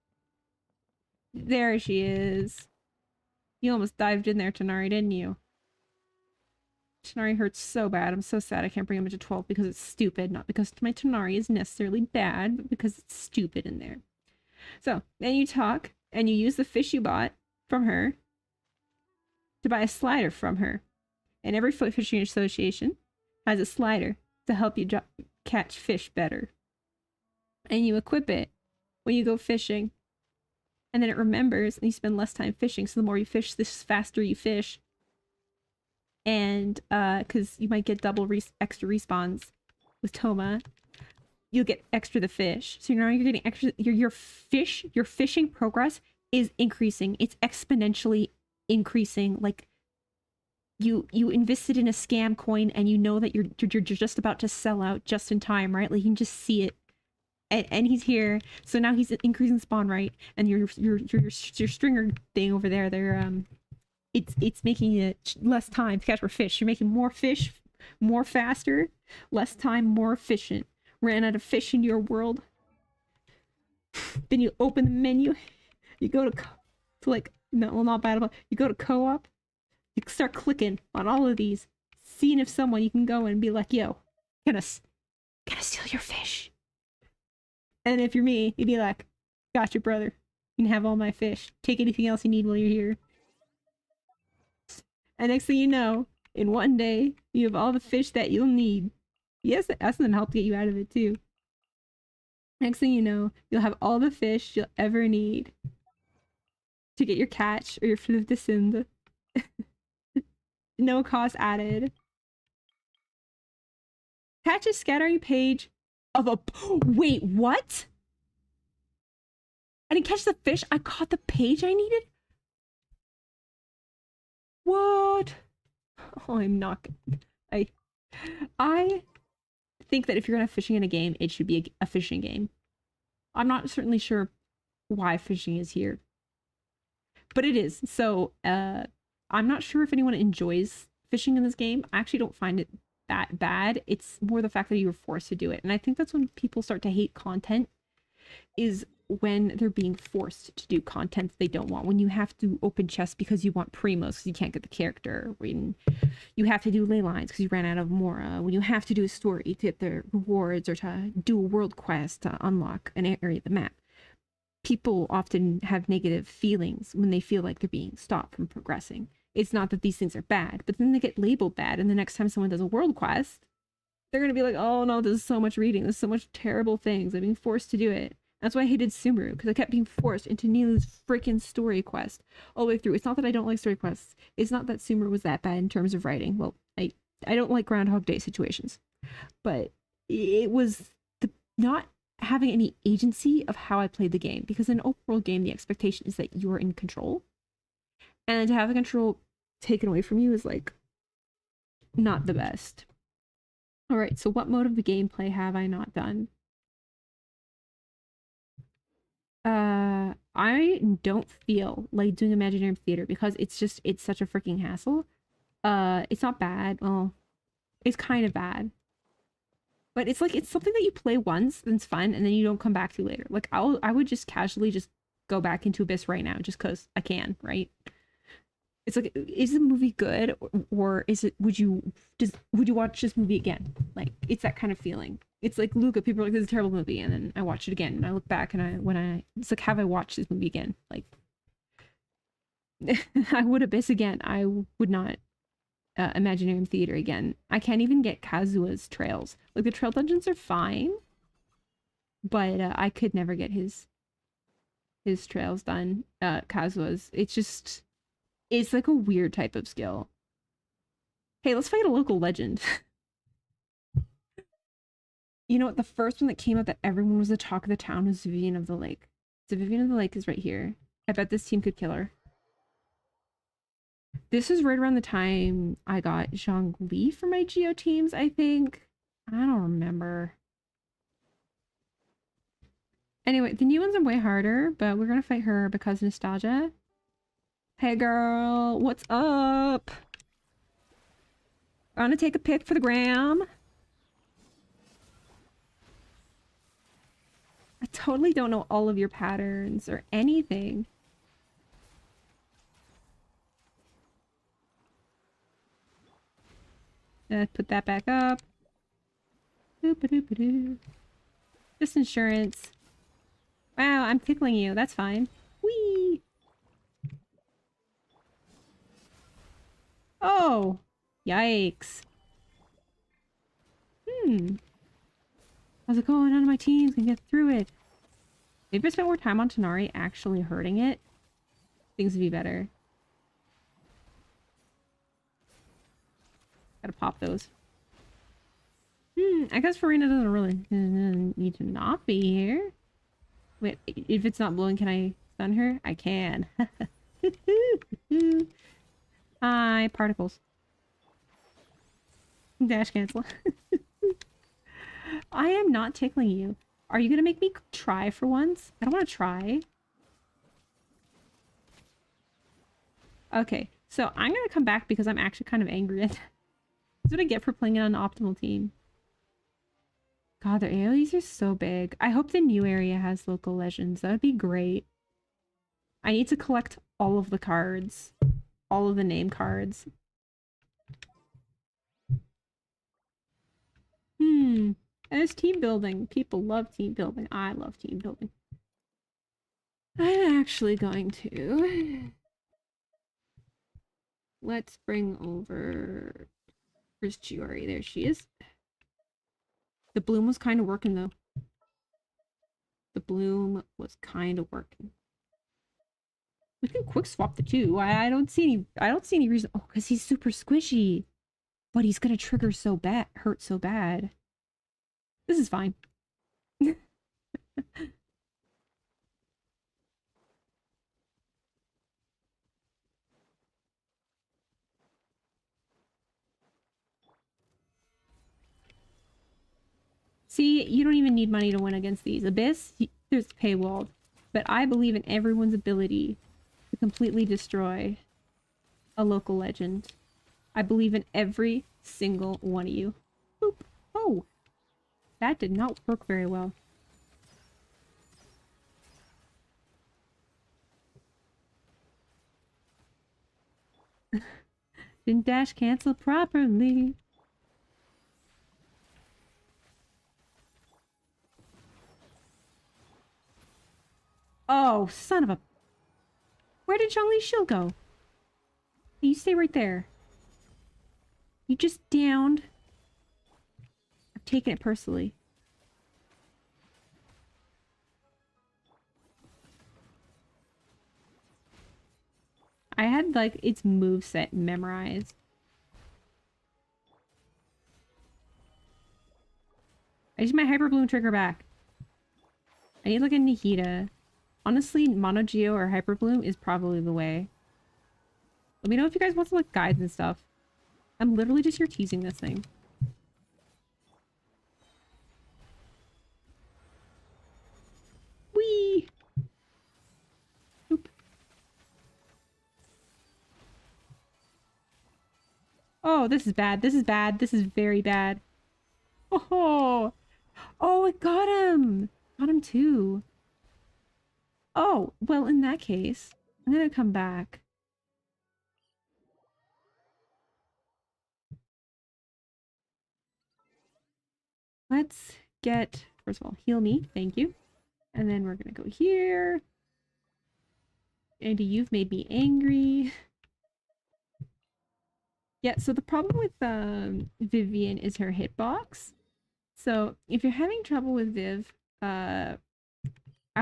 There she is. You almost dived in there, Tanari, didn't you? Tanari hurts so bad. I'm so sad I can't bring him into 12 because it's stupid. Not because my Tanari is necessarily bad, but because it's stupid in there. So, then you talk, and you use the fish you bought from her to buy a slider from her. And every fishing association has a slider to help you catch fish better. And you equip it when you go fishing. And then it remembers, and you spend less time fishing. So the more you fish, the faster you fish. And because you might get double extra respawns with Toma, you'll get extra the fish. So now you're getting extra. Your fishing progress is increasing. It's exponentially increasing. Like you invested in a scam coin, and you know that you're just about to sell out just in time, right? Like you can just see it. And he's here, so now he's increasing spawn rate, and your stringer thing over there, it's making it less time to catch more fish. You're making more fish, more faster, less time, more efficient. Ran out of fish into your world. Then you open the menu, you go to like no, well not bad, but you go to co-op, you start clicking on all of these, seeing if someone you can go and be like, yo, Gonna, gonna steal your fish. And if you're me, you'd be like, gotcha, brother. You can have all my fish. Take anything else you need while you're here. And next thing you know, in one day, you have all the fish that you'll need. Yes, that's gonna help get you out of it too. Next thing you know, you'll have all the fish you'll ever need to get your catch or your fleuve de Sinde. No cost added. Catch a scattering page of a... Wait, what? I didn't catch the fish. I caught the page I needed? What? Oh, I'm not... I think that if you're gonna fishing in a game, it should be a fishing game. I'm not certainly sure why fishing is here, but it is. So, I'm not sure if anyone enjoys fishing in this game. I actually don't find it that bad. It's more the fact that you were forced to do it. And I think that's when people start to hate content, is when they're being forced to do content they don't want. When you have to open chests because you want primos because you can't get the character. When you have to do ley lines because you ran out of Mora. When you have to do a story to get the rewards or to do a world quest to unlock an area of the map. People often have negative feelings when they feel like they're being stopped from progressing. It's not that these things are bad, but then they get labeled bad, and the next time someone does a world quest, they're gonna be like, oh no, this is so much reading, there's so much terrible things, I'm being forced to do it. That's why I hated Sumeru, because I kept being forced into Nilu's freaking story quest all the way through. It's not that I don't like story quests. It's not that Sumeru was that bad in terms of writing. Well, I don't like Groundhog Day situations. But it was the not having any agency of how I played the game. Because in an open world game, the expectation is that you're in control. And to have the control taken away from you is, like, not the best. Alright, so what mode of the gameplay have I not done? I don't feel like doing Imaginary Theater because it's such a freaking hassle. It's not bad. Well, it's kind of bad. But it's like, it's something that you play once, and it's fun, and then you don't come back to later. Like, I would just casually just go back into Abyss right now, just because I can, right? It's like, is the movie good, or is it, would you watch this movie again? Like, it's that kind of feeling. It's like Luca, people are like, this is a terrible movie, and then I watch it again, and I look back, and it's like, have I watched this movie again? Like, I would Abyss again. I would not Imaginarium Theater again. I can't even get Kazua's trails. Like, the trail dungeons are fine, but I could never get his trails done. Kazua's. It's like a weird type of skill. Hey, let's fight a local legend. You know what? The first one that came up that everyone was the talk of the town was Vivian of the Lake. So Vivian of the Lake is right here. I bet this team could kill her. This is right around the time I got Zhongli for my Geo teams, I think. I don't remember. Anyway, the new ones are way harder, but we're gonna fight her because nostalgia. Hey girl, what's up? I'm gonna take a pic for the gram. I totally don't know all of your patterns or anything. Put that back up. Boop-a-doop-a-doo. Just insurance. Wow, I'm tickling you. That's fine. Whee! Oh! Yikes. How's it going? None of my teams can get through it. Maybe if I spent more time on Tonari actually hurting it, things would be better. Gotta pop those. I guess Farina doesn't really need to not be here. Wait, if it's not blowing, can I stun her? I can. Hi, particles. Dash cancel. I am not tickling you. Are you gonna make me try for once? I don't want to try. Okay, so I'm gonna come back because I'm actually kind of angry at That's what I get for playing on an optimal team. God, their AoEs are so big. I hope the new area has local legends. That would be great. I need to collect all of the cards. All of the name cards. And it's team building. People love team building. I love team building. I'm actually going to... Let's bring over... Where's Chiori? There she is. The bloom was kind of working, though. The bloom was kind of working. We can quick swap the two. I don't see any reason. Oh, because he's super squishy. But he's gonna trigger so bad, hurt so bad. This is fine. See, you don't even need money to win against these. Abyss, there's paywalled. But I believe in everyone's ability to completely destroy a local legend. I believe in every single one of you. Boop. Oh! That did not work very well. Didn't dash cancel properly. Oh, son of a... Where did Zhongli's shield go? You stay right there. You just downed. I've taken it personally. I had, like, its moveset memorized. I need my Hyper Bloom trigger back. I need, like, a Nihita. Honestly, Mono Geo or Hyper Bloom is probably the way. Let me know if you guys want some, like, guides and stuff. I'm literally just here teasing this thing. Whee! Oop. Oh, this is bad. This is bad. This is very bad. Oh! Oh, it got him! Got him too. Oh, well, in that case, I'm gonna come back. Let's get, first of all, heal me. Thank you. And then we're gonna go here. Andy, you've made me angry. Yeah, so the problem with Vivian is her hitbox. So if you're having trouble with Viv, I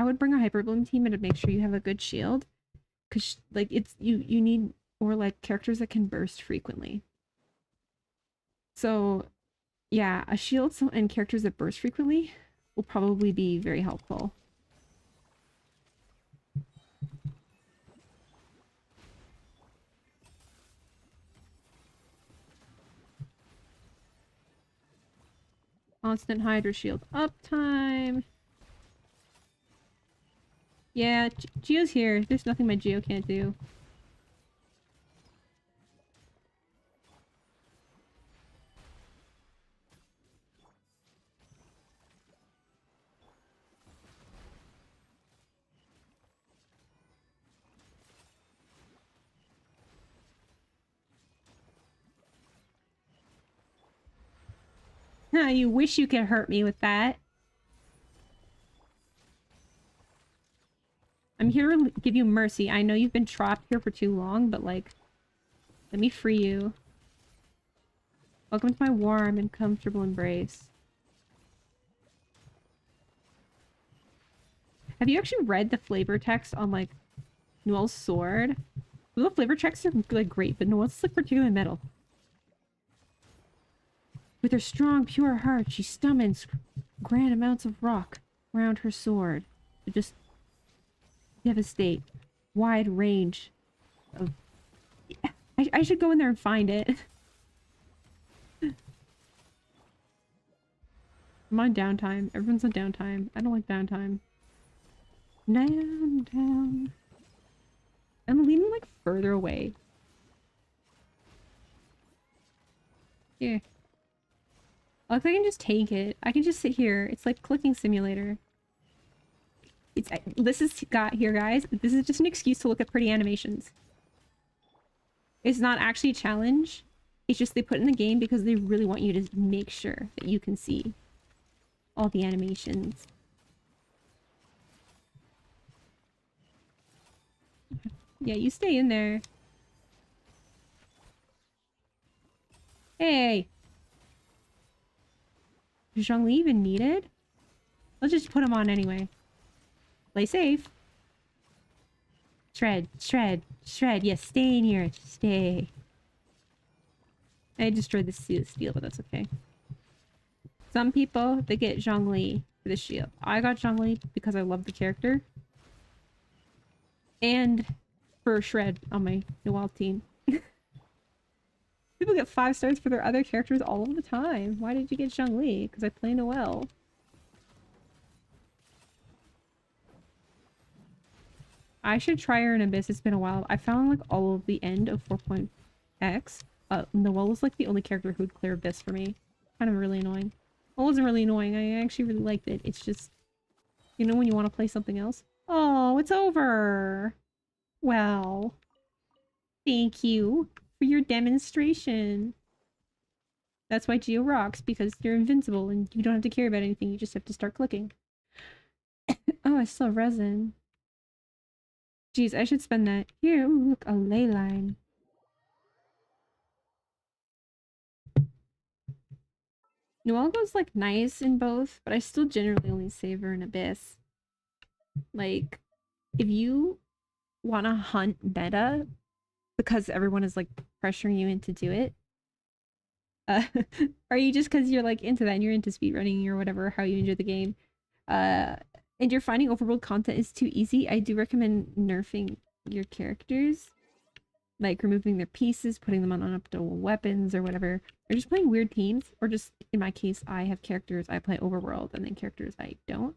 would bring a Hyper Bloom team and to make sure you have a good shield. Cause like it's you need or like characters that can burst frequently. So yeah, a shield and characters that burst frequently will probably be very helpful. Constant Hydra shield uptime. Yeah, Geo's here. There's nothing my Geo can't do. You wish you could hurt me with that. I'm here to give you mercy. I know you've been trapped here for too long, but like, let me free you. Welcome to my warm and comfortable embrace. Have you actually read the flavor text on like Noel's sword? Well, the flavor texts are like great, but Noel's like particularly metal. With her strong, pure heart, she stomachs grand amounts of rock around her sword to just devastate wide range of... I should go in there and find it. I'm on downtime. Everyone's on downtime. I don't like downtime. Down. I'm leaning like further away. Here. Look, I can just take it. I can just sit here. It's like clicking simulator. This is got here, guys. This is just an excuse to look at pretty animations. It's not actually a challenge. It's just they put in the game because they really want you to make sure that you can see all the animations. Yeah, you stay in there. Hey! Is Zhongli even needed? Let's just put him on anyway. Play safe. Shred, shred, shred. Yes, stay in here. Stay. I destroyed the steel, but that's okay. Some people, they get Zhongli for the shield. I got Zhongli because I love the character. And for Shred on my Noelle team. People get 5 stars for their other characters all of the time. Why did you get Zhongli? Because I play Noelle. I should try her in Abyss. It's been a while. I found like all of the end of 4.x. Noelle was like the only character who would clear Abyss for me. Kind of really annoying. Well, it wasn't really annoying. I actually really liked it. It's just, you know, when you want to play something else. Oh, it's over. Well, thank you for your demonstration. That's why Geo rocks, because you're invincible and you don't have to care about anything. You just have to start clicking. Oh, I still have resin. Jeez, I should spend that. Here, ooh, look, a ley line. Noelle goes like nice in both, but I still generally only save her in Abyss. Like, if you want to hunt meta because everyone is like pressuring you into do it, uh, are you just because you're like into that and you're into speedrunning or whatever, how you enjoy the game, and you're finding overworld content is too easy, I do recommend nerfing your characters. Like removing their pieces, putting them on unupdatable weapons or whatever. Or just playing weird teams. Or just, in my case, I have characters I play overworld and then characters I don't.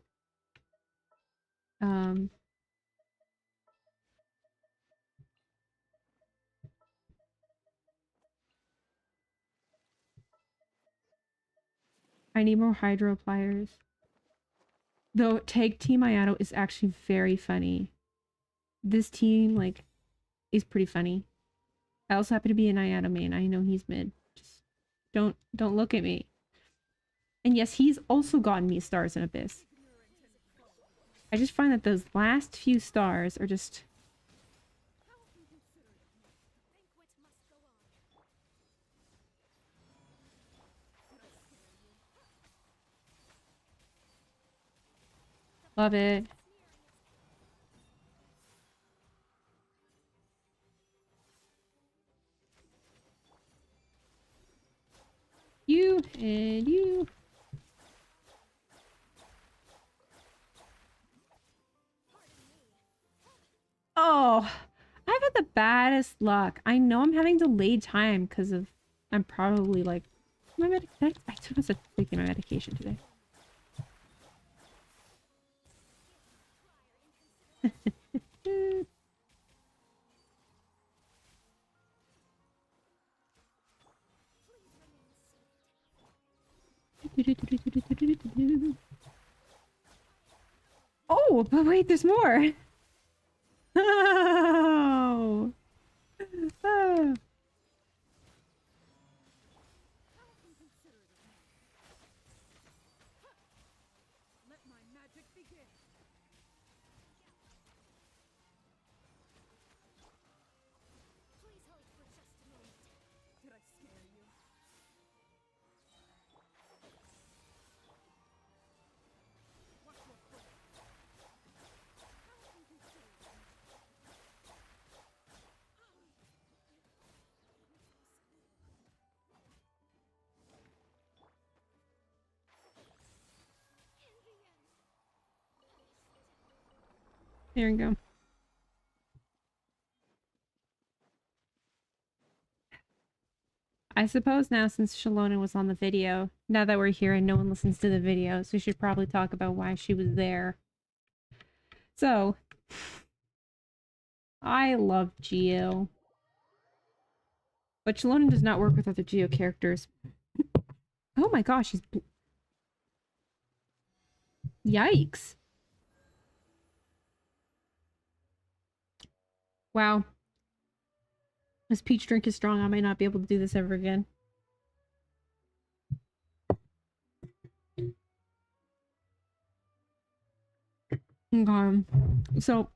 I need more hydro pliers. Though tag team Ayato is actually very funny. This team, like, is pretty funny. I also happen to be an Ayato main. I know he's mid. Just don't look at me. And yes, he's also gotten me stars in Abyss. I just find that those last few stars are just... Love it. You and you. Oh, I've had the baddest luck. I know I'm having delayed time because of I'm probably like my I must have taken my medication today. Oh, but wait, there's more. Oh. Oh. There we go. I suppose now since Shalona was on the video, now that we're here and no one listens to the videos, we should probably talk about why she was there. So, I love Geo. But Shalona does not work with other Geo characters. Oh my gosh, he's... Yikes. Wow. This peach drink is strong. I might not be able to do this ever again. Okay. So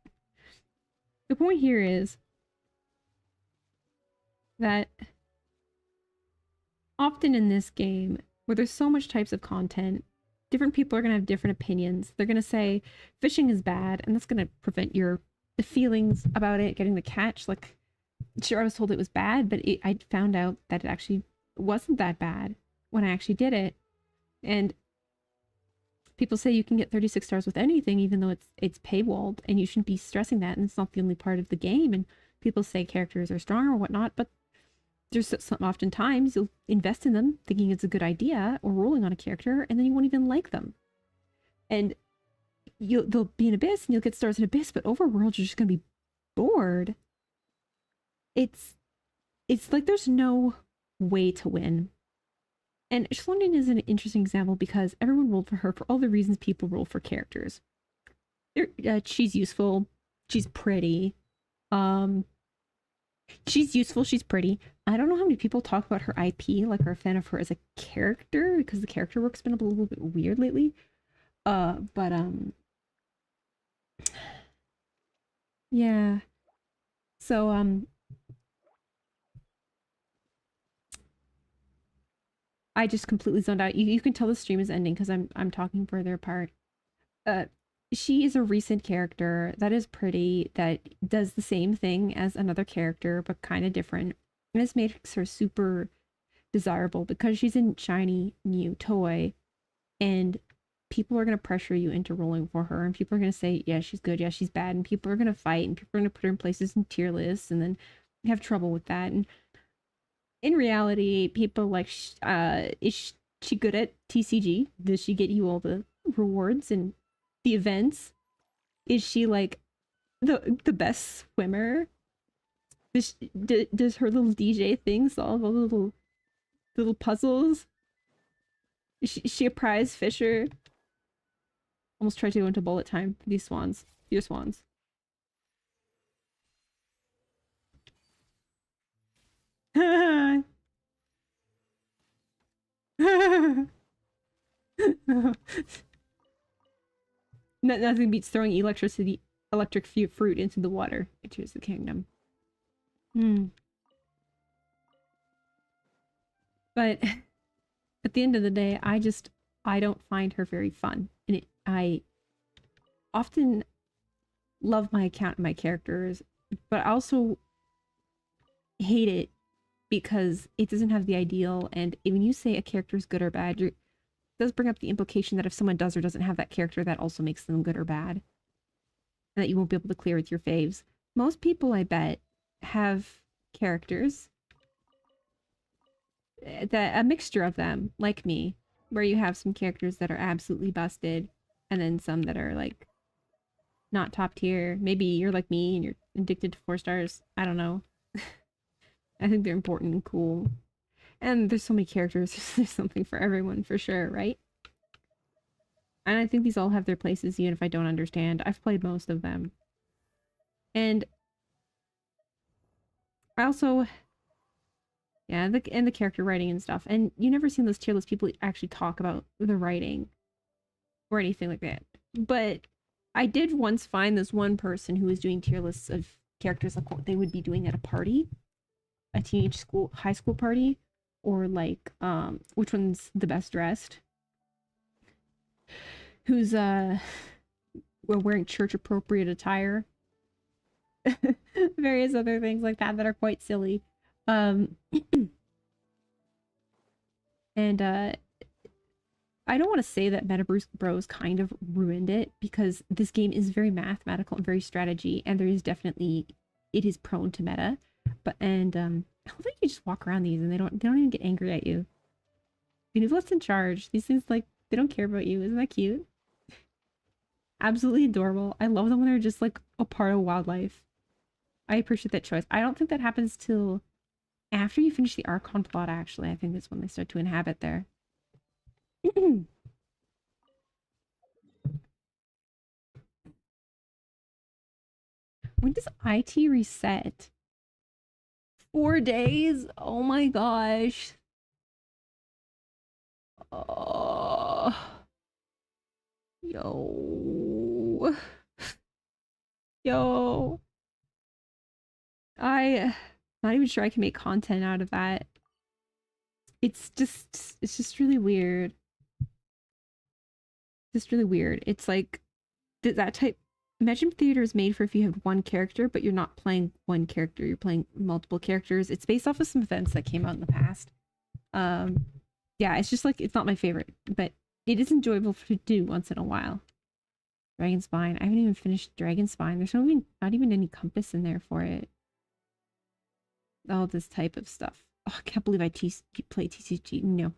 the point here is that often in this game, where there's so much types of content, different people are going to have different opinions. They're going to say fishing is bad, and that's going to prevent your feelings about it getting the catch. Like, sure, I was told it was bad, but I found out that it actually wasn't that bad when I actually did it. And people say you can get 36 stars with anything, even though it's paywalled, and you shouldn't be stressing that, and it's not the only part of the game. And people say characters are strong or whatnot, but there's some oftentimes you'll invest in them thinking it's a good idea or rolling on a character, and then you won't even like them. And they'll be in Abyss and you'll get stars in Abyss, but Overworld you're just gonna be bored. It's like there's no way to win. And Shalonian is an interesting example because everyone rolled for her for all the reasons people roll for characters. She's useful, she's pretty, she's useful, she's pretty. I don't know how many people talk about her IP, like are a fan of her as a character, because the character work's been a little bit weird lately. But yeah. So I just completely zoned out. You can tell the stream is ending because I'm talking further apart. Uh she is a recent character that is pretty, that does the same thing as another character, but kind of different. And this makes her super desirable because she's a shiny new toy, and people are going to pressure you into rolling for her, and people are going to say, yeah, she's good, yeah, she's bad, and people are going to fight, and people are going to put her in places in tier lists, and then have trouble with that. And in reality, people like, is she good at TCG? Does she get you all the rewards and the events? Is she like the best swimmer? Does her little DJ thing solve all the little puzzles? Is she a prize fisher? Almost tried to go into bullet time for these swans. Your swans. Nothing beats throwing electric fruit into the water. Enters the kingdom. Hmm. But at the end of the day, I don't find her very fun. And I often love my account and my characters, but I also hate it because it doesn't have the ideal. And when you say a character is good or bad, it does bring up the implication that if someone does or doesn't have that character, that also makes them good or bad, and that you won't be able to clear with your faves. Most people, I bet, have characters that a mixture of them, like me, where you have some characters that are absolutely busted, and then some that are like not top tier. Maybe you're like me and you're addicted to 4 stars. I don't know. I think they're important and cool. And there's so many characters. There's something for everyone for sure, right? And I think these all have their places, even if I don't understand. I've played most of them. And I also, yeah, the character writing and stuff. And you never seen those tier list people actually talk about the writing or anything like that. But I did once find this one person who was doing tier lists of characters like what they would be doing at a party, a high school party, or like which one's the best dressed, who's wearing church appropriate attire, various other things like that are quite silly. And I don't want to say that Meta Bros kind of ruined it, because this game is very mathematical and very strategy, and there is definitely, it is prone to meta. But I don't think you just walk around these and they don't even get angry at you. You've left in charge. These things, like, they don't care about you. Isn't that cute? Absolutely adorable. I love them when they're just like a part of wildlife. I appreciate that choice. I don't think that happens till after you finish the Archon plot, actually. I think that's when they start to inhabit there. When does IT reset? 4 days? Oh my gosh. Oh, yo. Yo. Not even sure I can make content out of that. It's just really weird. Just really weird. It's like that type. Imagine theater is made for if you have one character, but you're not playing one character. You're playing multiple characters. It's based off of some events that came out in the past. Um, yeah, it's just like it's not my favorite, but it is enjoyable to do once in a while. Dragon Spine. I haven't even finished Dragon Spine. There's not even any compass in there for it. All this type of stuff. Oh, I can't believe I play TCG. No.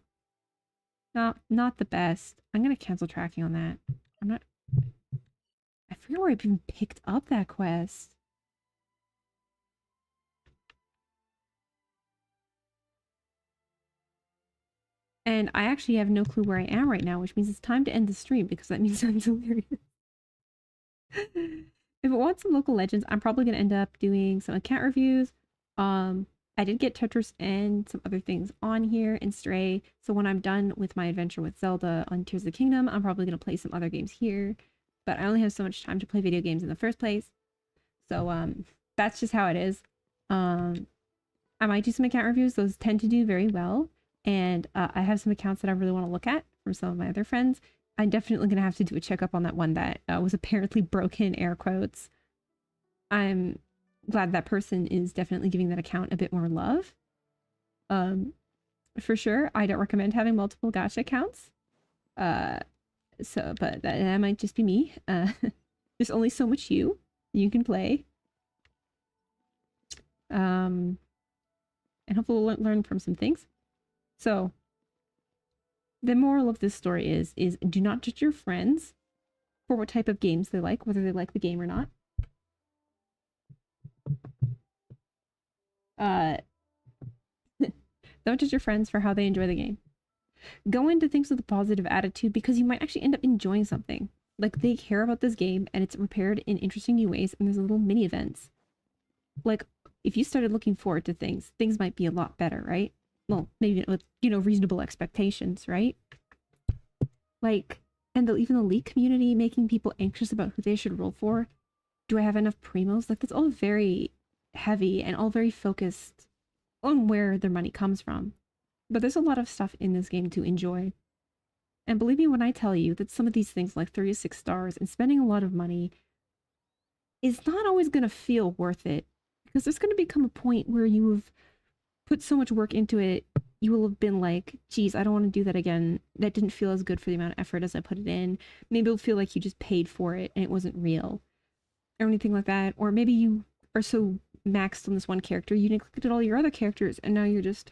Not the best. I'm gonna cancel tracking on that. I'm not... I forget where I even picked up that quest. And I actually have no clue where I am right now, which means it's time to end the stream because that means I'm delirious. If it wants some local legends, I'm probably gonna end up doing some account reviews. I did get Tetris and some other things on here and Stray. So when I'm done with my adventure with Zelda on Tears of the Kingdom, I'm probably gonna play some other games here. But I only have so much time to play video games in the first place. So that's just how it is. I might do some account reviews. Those tend to do very well. And I have some accounts that I really want to look at from some of my other friends. I'm definitely going to have to do a checkup on that one that was apparently broken, air quotes. I'm glad that person is definitely giving that account a bit more love. For sure, I don't recommend having multiple gacha accounts. But that might just be me. There's only so much you can play. And hopefully we'll learn from some things. So, the moral of this story is do not judge your friends for what type of games they like, whether they like the game or not. Don't judge your friends for how they enjoy the game. Go into things with a positive attitude because you might actually end up enjoying something. Like, they care about this game and it's prepared in interesting new ways and there's little mini events. Like, if you started looking forward to things might be a lot better, right? Well, maybe with, reasonable expectations, right? Like, and even the League community making people anxious about who they should roll for. Do I have enough primos? Like, that's all very heavy and all very focused on where their money comes from. But there's a lot of stuff in this game to enjoy. And believe me when I tell you that some of these things like 36 stars and spending a lot of money is not always going to feel worth it. Because there's going to become a point where you've put so much work into it, you will have been like, geez, I don't want to do that again. That didn't feel as good for the amount of effort as I put it in. Maybe it'll feel like you just paid for it and it wasn't real. Or anything like that. Or maybe you are so maxed on this one character, you neglected all your other characters and now you're just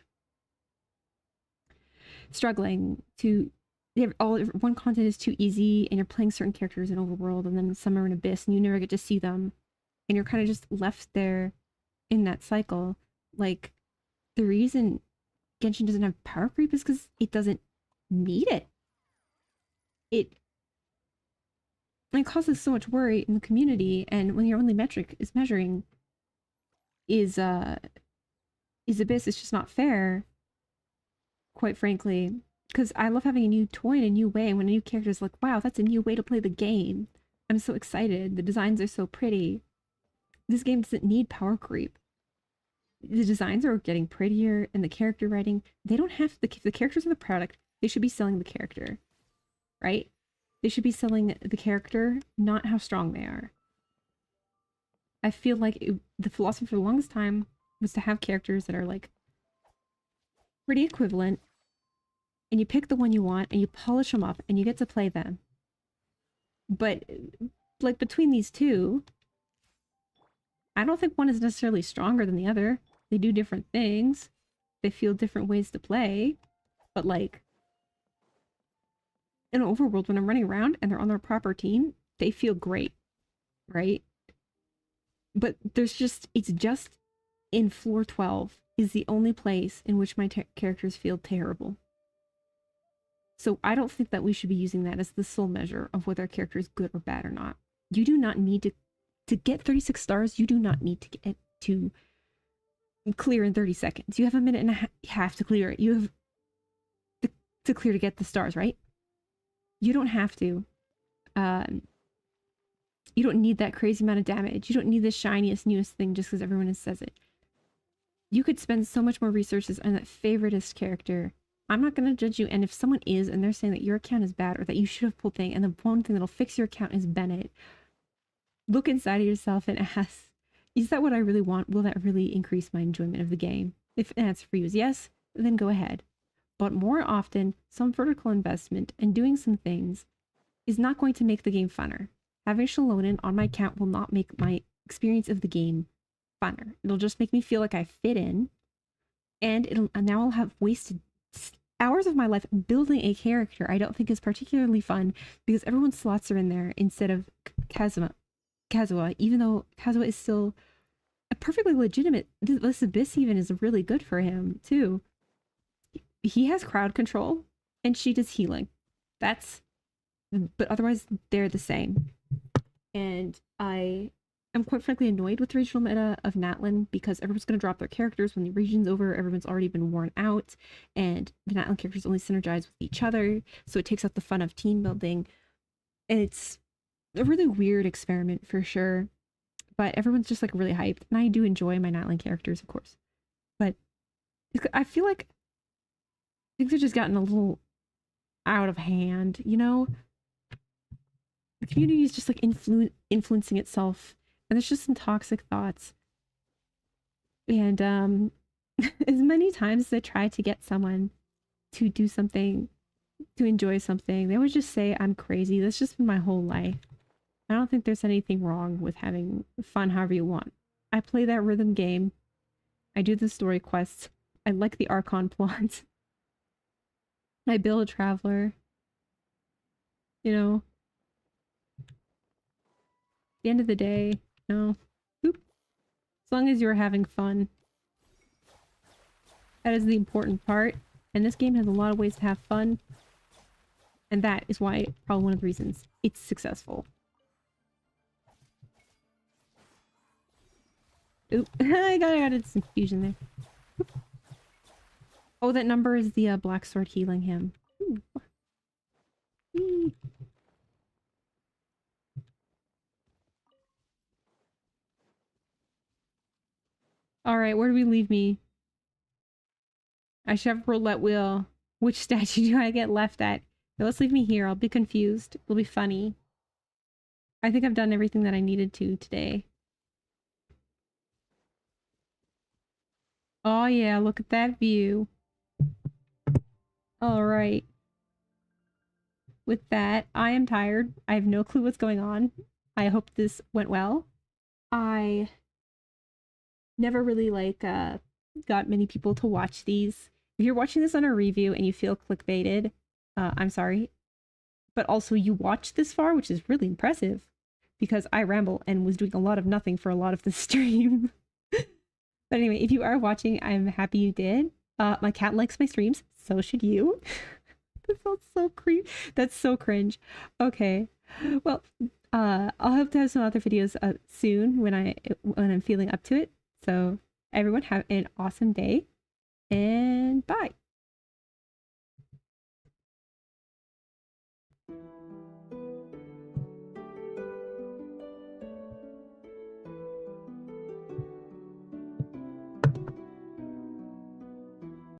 struggling to... one content is too easy and you're playing certain characters in Overworld and then some are in Abyss and you never get to see them. And you're kind of just left there in that cycle. Like, the reason Genshin doesn't have power creep is because it doesn't need it. It causes so much worry in the community, and when your only metric is measuring is Abyss, it's just not fair, quite frankly. Because I love having a new toy in a new way, and when a new character is like, wow, that's a new way to play the game. I'm so excited. The designs are so pretty. This game doesn't need power creep. The designs are getting prettier and the character writing, they don't have the characters are the product. They should be selling the character, right? They should be selling the character, not how strong they are. I feel like the philosophy for the longest time was to have characters that are like pretty equivalent, and you pick the one you want and you polish them up and you get to play them. But like between these two, I don't think one is necessarily stronger than the other. They do different things. They feel different ways to play. But like, in Overworld, when I'm running around and they're on their proper team, they feel great, right? But it's just in floor 12 is the only place in which my characters feel terrible. So I don't think that we should be using that as the sole measure of whether a character is good or bad or not. You do not need to get 36 stars, you do not need to get to clear in 30 seconds. You have a minute and a half to clear it. You have to clear to get the stars, right? You don't have to. You don't need that crazy amount of damage. You don't need the shiniest, newest thing just because everyone says it. You could spend so much more resources on that favoritist character. I'm not going to judge you, and if someone is and they're saying that your account is bad or that you should have pulled thing and the one thing that'll fix your account is Bennett, look inside of yourself and ask, is that what I really want? Will that really increase my enjoyment of the game? If the answer for you is yes, then go ahead. But more often, some vertical investment and doing some things is not going to make the game funner. Having Shalonen on my account will not make my experience of the game funner. It'll just make me feel like I fit in, and now I'll have wasted hours of my life building a character I don't think is particularly fun because everyone's slots are in there instead of Kazuha, even though Kazuha is still a perfectly legitimate. This Abyss even is really good for him too. He has crowd control and she does healing. But otherwise they're the same. And I am quite frankly annoyed with the regional meta of Natlan because everyone's going to drop their characters when the region's over. Everyone's already been worn out, and the Natlan characters only synergize with each other, so it takes out the fun of team building. And it's a really weird experiment for sure, but everyone's just like really hyped, and I do enjoy my Natlan characters, of course. But I feel like things have just gotten a little out of hand, you know? The community is just like influencing itself, and there's just some toxic thoughts. And as many times as I try to get someone to do something, to enjoy something, they always just say I'm crazy. That's just been my whole life. I don't think there's anything wrong with having fun however you want. I play that rhythm game. I do the story quests. I like the Archon plots. I build a traveler. You know, the end of the day, no. Oop. As long as you're having fun. That is the important part. And this game has a lot of ways to have fun. And that is why, probably one of the reasons it's successful. Oop. I got some confusion there. Oop. Oh, that number is the black sword healing him. Alright, where do we leave me? I should have roulette wheel. Which statue do I get left at? No, let's leave me here. I'll be confused. It'll be funny. I think I've done everything that I needed to today. Oh yeah, look at that view. Alright. With that, I am tired. I have no clue what's going on. I hope this went well. I never really got many people to watch these. If you're watching this on a review and you feel clickbaited, I'm sorry. But also you watched this far, which is really impressive because I ramble and was doing a lot of nothing for a lot of the stream. But anyway, if you are watching, I'm happy you did. My cat likes my streams, so should you. That sounds so creepy. That's so cringe. Okay. Well, I'll hope to have some other videos soon when I'm feeling up to it. So everyone have an awesome day and bye.